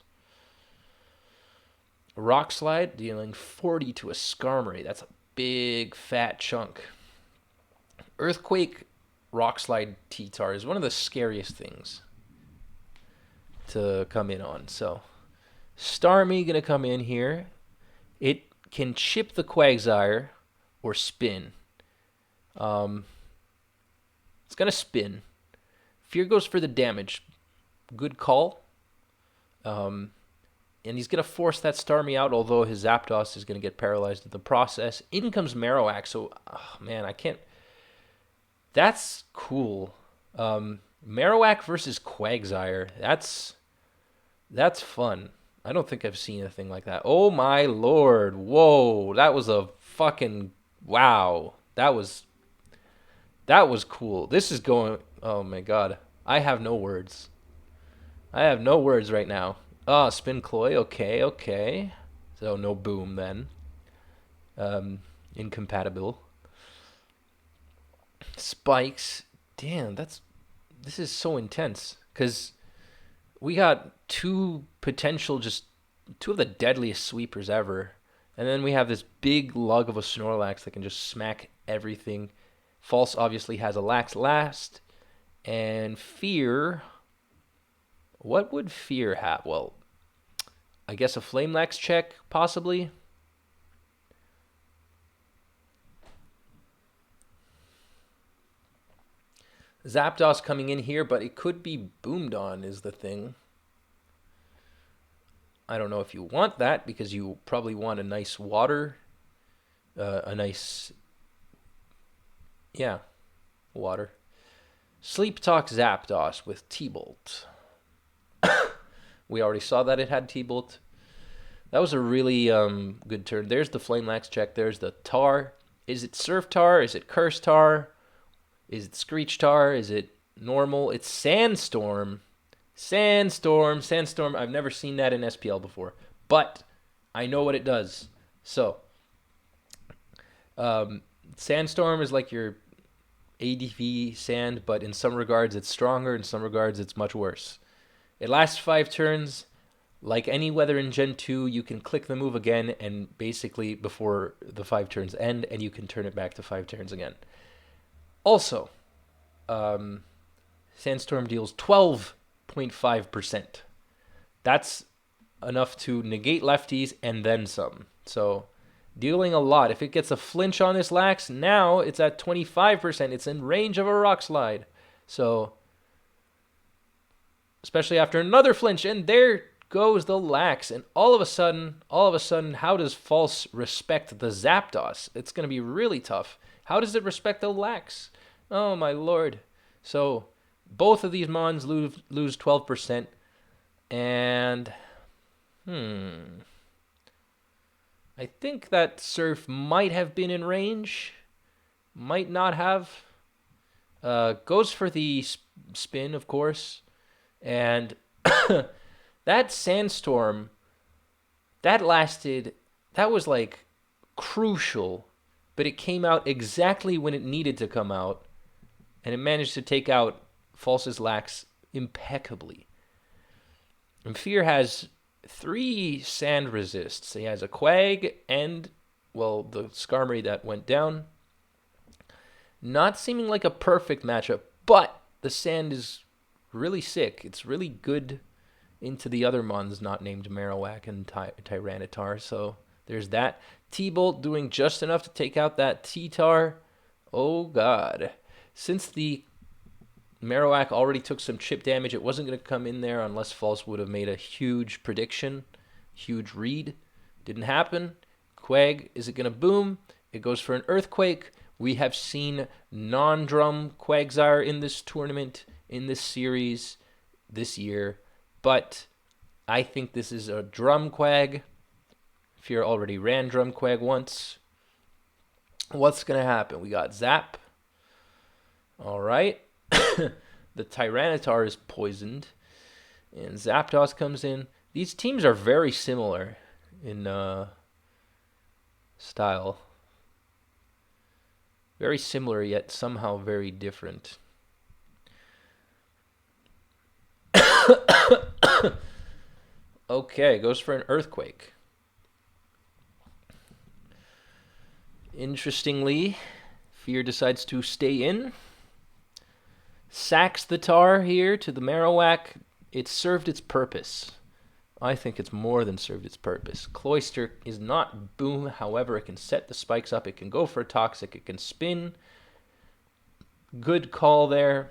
Rock Slide dealing 40 to a Skarmory. That's a big, fat chunk. Earthquake Rock Slide T-Tar is one of the scariest things to come in on. So Starmie going to come in here. It can chip the Quagsire or spin. It's going to spin. Fear goes for the damage. Good call. And he's going to force that Starmie out, although his Zapdos is going to get paralyzed in the process. In comes Marowak, so, man, I can't... That's cool. Marowak versus Quagsire. That's fun. I don't think I've seen anything like that. Oh my lord. Whoa. That was a fucking... Wow. That was cool. This is going... Oh my god. I have no words. I have no words right now. Spin Cloy. Okay. So no boom then. Incompatible. Spikes. Damn, this is so intense. Because we got two of the deadliest sweepers ever. And then we have this big lug of a Snorlax that can just smack everything. False obviously has a Lax last. And Fear... What would Fear have? Well, I guess a Flame Lax check, possibly. Zapdos coming in here, but it could be boomed on is the thing. I don't know if you want that, because you probably want a nice water. Water. Sleep Talk Zapdos with T-Bolt. We already saw that it had T-Bolt. That was a really good turn. There's the Flame Lax check. There's the Tar. Is it Surf Tar? Is it Curse Tar? Is it Screech Tar? Is it normal? It's Sandstorm. Sandstorm. I've never seen that in SPL before, but I know what it does. So, Sandstorm is like your ADV Sand, but in some regards it's stronger. In some regards it's much worse. It lasts 5 turns. Like any weather in Gen 2, you can click the move again and basically before the 5 turns end, and you can turn it back to 5 turns again. Also, Sandstorm deals 12 0.5%. That's enough to negate lefties and then some. So dealing a lot. If it gets a flinch on this lax, now it's at 25%. It's in range of a rock slide. So especially after another flinch, and there goes the lax. And all of a sudden, how does false respect the Zapdos? It's going to be really tough. How does it respect the lax? Oh my lord. So both of these mons lose 12%. And I think that Surf might have been in range. Might not have. Goes for the spin, of course. And that Sandstorm, that was like crucial. But it came out exactly when it needed to come out. And it managed to take out False's lax impeccably. And Fear has 3 sand resists. He has a Quag and, well, the Skarmory that went down. Not seeming like a perfect matchup, but the sand is really sick. It's really good into the other mons not named Marowak and Tyranitar. So there's that. T-Bolt doing just enough to take out that T-Tar. Oh, God. Since the Marowak already took some chip damage, it wasn't going to come in there unless False would have made a huge prediction, huge read. Didn't happen. Quag, is it going to boom? It goes for an Earthquake. We have seen non-drum Quagsire in this tournament, in this series, this year. But I think this is a drum Quag. Fear already ran drum Quag once. What's going to happen? We got Zap. All right. The Tyranitar is poisoned. And Zapdos comes in. These teams are very similar in style. Very similar, yet somehow very different. Okay, goes for an Earthquake. Interestingly, Fear decides to stay in. Sacks the Tar here to the Marowak. It served its purpose. I think it's more than served its purpose. Cloyster is not boom. However, it can set the spikes up. It can go for a Toxic. It can spin. Good call there.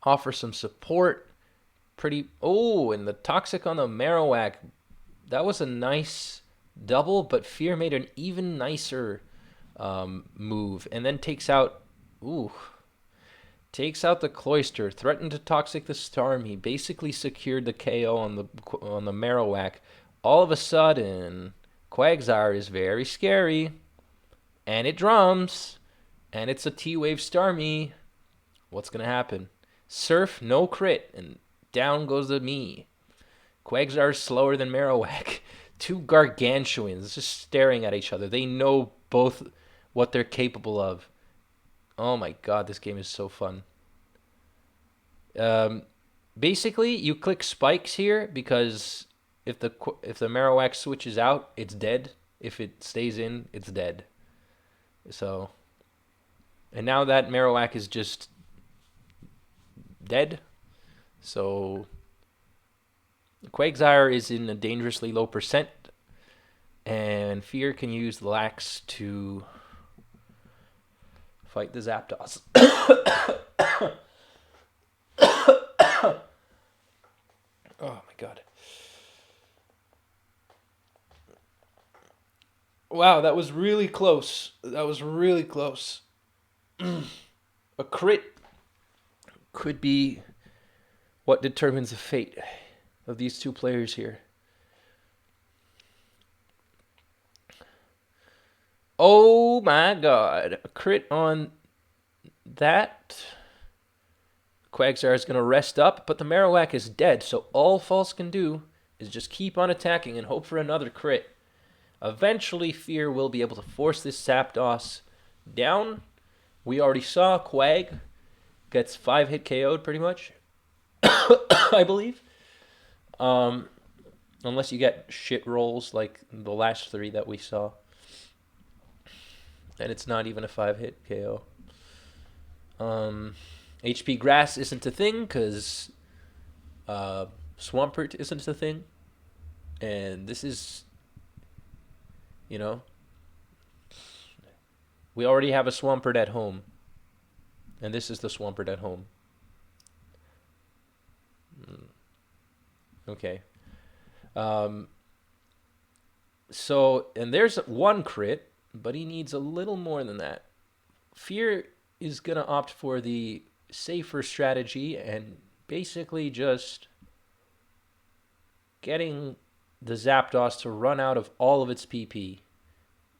Offer some support. Pretty... Oh, and the Toxic on the Marowak. That was a nice double, but Fear made an even nicer move. And then takes out... Ooh... Takes out the Cloyster, threatened to Toxic the Starmie, basically secured the KO on the Marowak. All of a sudden, Quagsire is very scary, and it drums, and it's a T-Wave Starmie. What's going to happen? Surf, no crit, and down goes the me. Quagsire is slower than Marowak. 2 gargantuans just staring at each other. They know both what they're capable of. Oh my god, this game is so fun. Basically, you click spikes here because if the Marowak switches out, it's dead. If it stays in, it's dead. So, and now that Marowak is just dead. So, Quagsire is in a dangerously low %, and Fear can use the Lax to fight the Zapdos. Oh my god. Wow, that was really close. That was really close. A crit could be what determines the fate of these 2 players here. Oh my god. A crit on that. Quagsire is going to rest up, but the Marowak is dead, so all False can do is just keep on attacking and hope for another crit. Eventually, Fear will be able to force this Zapdos down. We already saw Quag gets 5-hit KO'd pretty much, I believe. Unless you get shit rolls like the last 3 that we saw. And it's not even a 5-hit KO. HP Grass isn't a thing because Swampert isn't a thing. And this is, you know, we already have a Swampert at home. And this is the Swampert at home. Okay. So, and there's one crit, but he needs a little more than that. Fear is going to opt for the safer strategy and basically just getting the Zapdos to run out of all of its PP,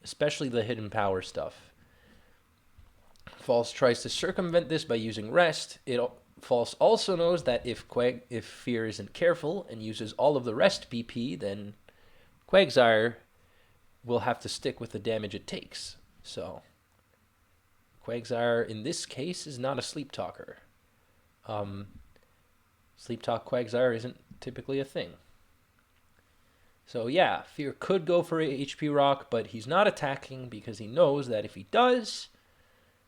especially the hidden power stuff. False tries to circumvent this by using Rest. False also knows that if Fear isn't careful and uses all of the Rest PP, then Quagsire will have to stick with the damage it takes. So Quagsire, in this case, is not a Sleep Talker. Sleep Talk Quagsire isn't typically a thing. So yeah, Fear could go for a HP Rock, but he's not attacking because he knows that if he does,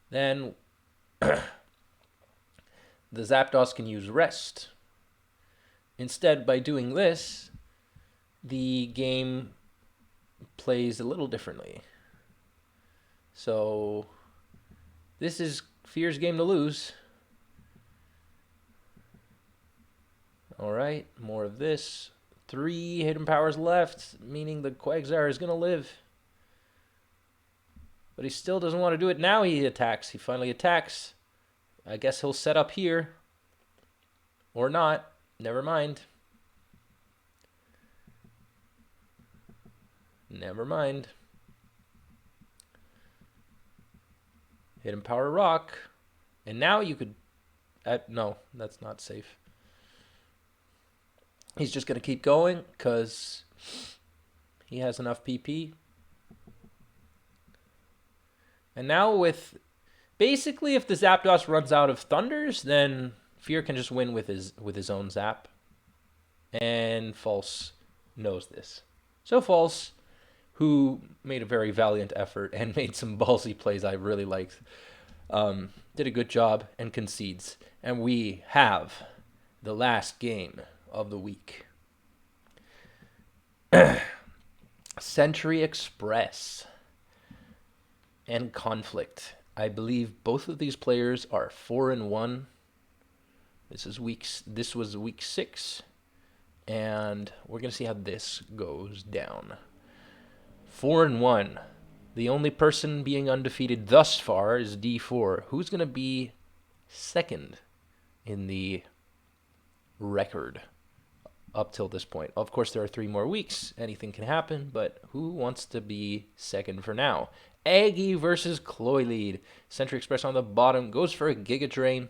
then the Zapdos can use Rest. Instead, by doing this, the game plays a little differently. So this is Fear's game to lose. Alright, more of this. 3 hidden powers left, meaning the Quagsire is going to live. But he still doesn't want to do it. Now he attacks. He finally attacks. I guess he'll set up here. Or not. Never mind. Never mind. Hidden power rock. And now you could... no, that's not safe. He's just going to keep going because he has enough PP. And now with... basically, if the Zapdos runs out of Thunders, then Fear can just win with his own Zap. And False knows this. So False, who made a very valiant effort and made some ballsy plays I really liked, did a good job and concedes. And we have the last game of the week. Century Express and Conflict. I believe both of these players are 4-1. This was week 6, and we're gonna see how this goes down. 4-1. The only person being undefeated thus far is D4. Who's gonna be second in the record up till this point? Of course, there are 3 more weeks. Anything can happen, but who wants to be second for now? Aggie versus Cloylead. Century Express on the bottom goes for a Giga Drain.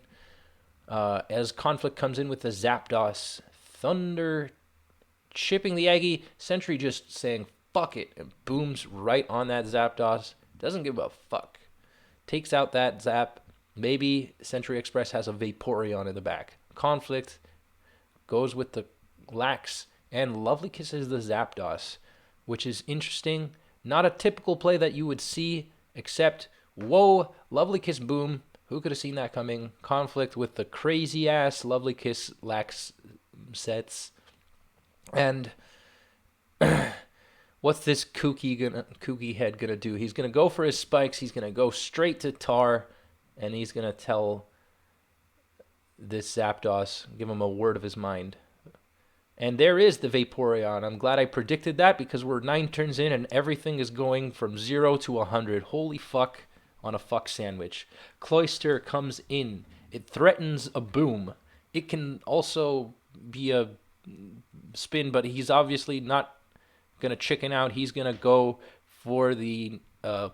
As Conflict comes in with the Zapdos. Thunder chipping the Aggie. Century just saying fuck it and booms right on that Zapdos. Doesn't give a fuck. Takes out that Zap. Maybe Century Express has a Vaporeon in the back. Conflict goes with the Lax and Lovely Kisses the Zapdos, which is interesting. Not a typical play that you would see, except, whoa, Lovely Kiss boom. Who could have seen that coming? Conflict with the crazy-ass Lovely Kiss Lax sets. And what's this kooky head gonna do? He's gonna go for his spikes. He's gonna go straight to Tar, and he's gonna tell this Zapdos, give him a word of his mind. And there is the Vaporeon. I'm glad I predicted that because we're 9 turns in and everything is going from 0 to 100. Holy fuck on a fuck sandwich. Cloyster comes in. It threatens a boom. It can also be a spin, but he's obviously not going to chicken out. He's going to go for the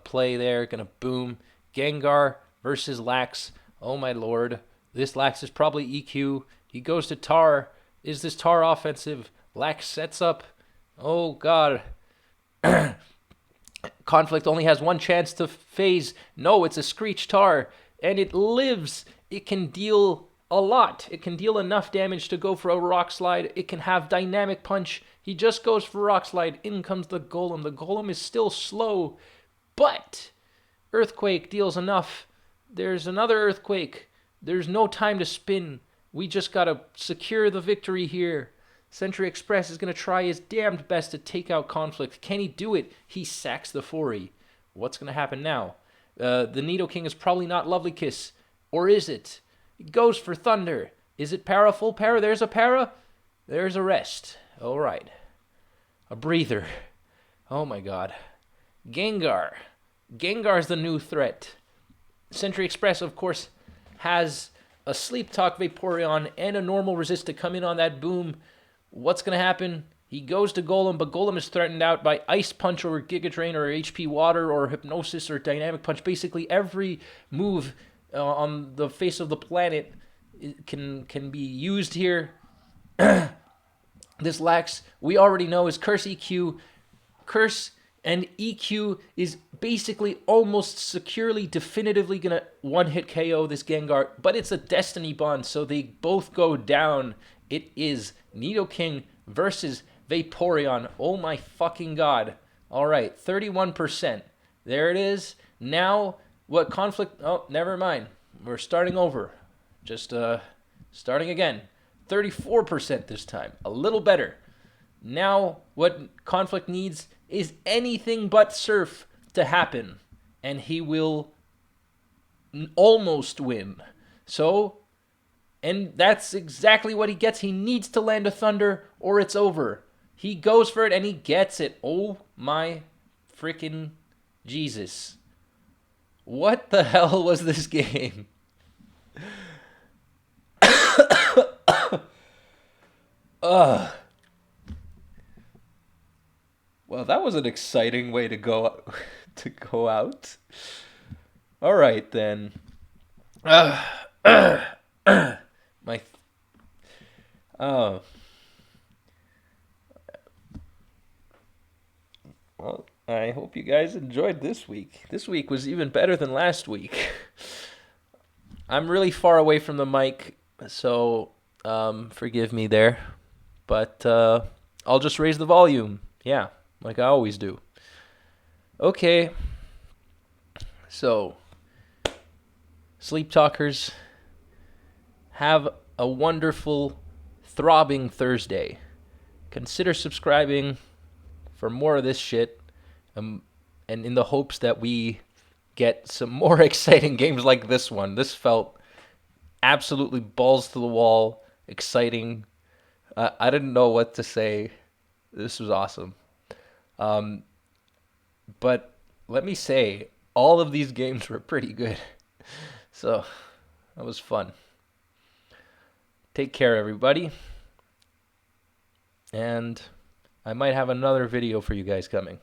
play there. Going to boom. Gengar versus Lax. Oh my lord. This Lax is probably EQ. He goes to Tar. Is this Tar offensive? Lax sets up. Oh, God. Conflict only has 1 chance to phase. No, it's a Screech Tar. And it lives. It can deal a lot. It can deal enough damage to go for a Rock Slide. It can have Dynamic Punch. He just goes for Rock Slide. In comes the Golem. The Golem is still slow. But Earthquake deals enough. There's another Earthquake. There's no time to spin. We just got to secure the victory here. Century Express is going to try his damned best to take out Conflict. Can he do it? He sacks the Fori. What's going to happen now? The Nidoking is probably not Lovely Kiss. Or is it? He goes for Thunder. Is it para? Full para? There's a para. There's a rest. All right. A breather. Oh my god. Gengar. Gengar's the new threat. Century Express, of course, has a Sleep Talk Vaporeon and a normal resist to come in on that boom. What's going to happen? He goes to Golem, but Golem is threatened out by Ice Punch or Giga Drain or HP Water or Hypnosis or Dynamic Punch. Basically, every move on the face of the planet can be used here. This lacks, we already know, is Curse EQ. Curse and EQ is basically almost securely, definitively going to one-hit KO this Gengar, but it's a Destiny Bond, so they both go down. It is Nidoking versus Vaporeon. Oh my fucking god. All right, 31%. There it is. Now, what Conflict... Oh, never mind. We're starting over. Just starting again. 34% this time. A little better. Now, what Conflict needs is anything but Surf to happen, and he will almost win. So, and that's exactly what he gets. He needs to land a Thunder, or it's over. He goes for it, and he gets it. Oh my freaking Jesus. What the hell was this game? Well, that was an exciting way to go out. All right then. Well, I hope you guys enjoyed this week. This week was even better than last week. I'm really far away from the mic, so forgive me there. But I'll just raise the volume. Yeah, like I always do. Okay. So, Sleep Talkers, have a wonderful, throbbing Thursday. Consider subscribing for more of this shit, and in the hopes that we get some more exciting games like this one. This felt absolutely balls to the wall, exciting. I didn't know what to say. This was awesome. But let me say, all of these games were pretty good. So, that was fun. Take care, everybody. And I might have another video for you guys coming.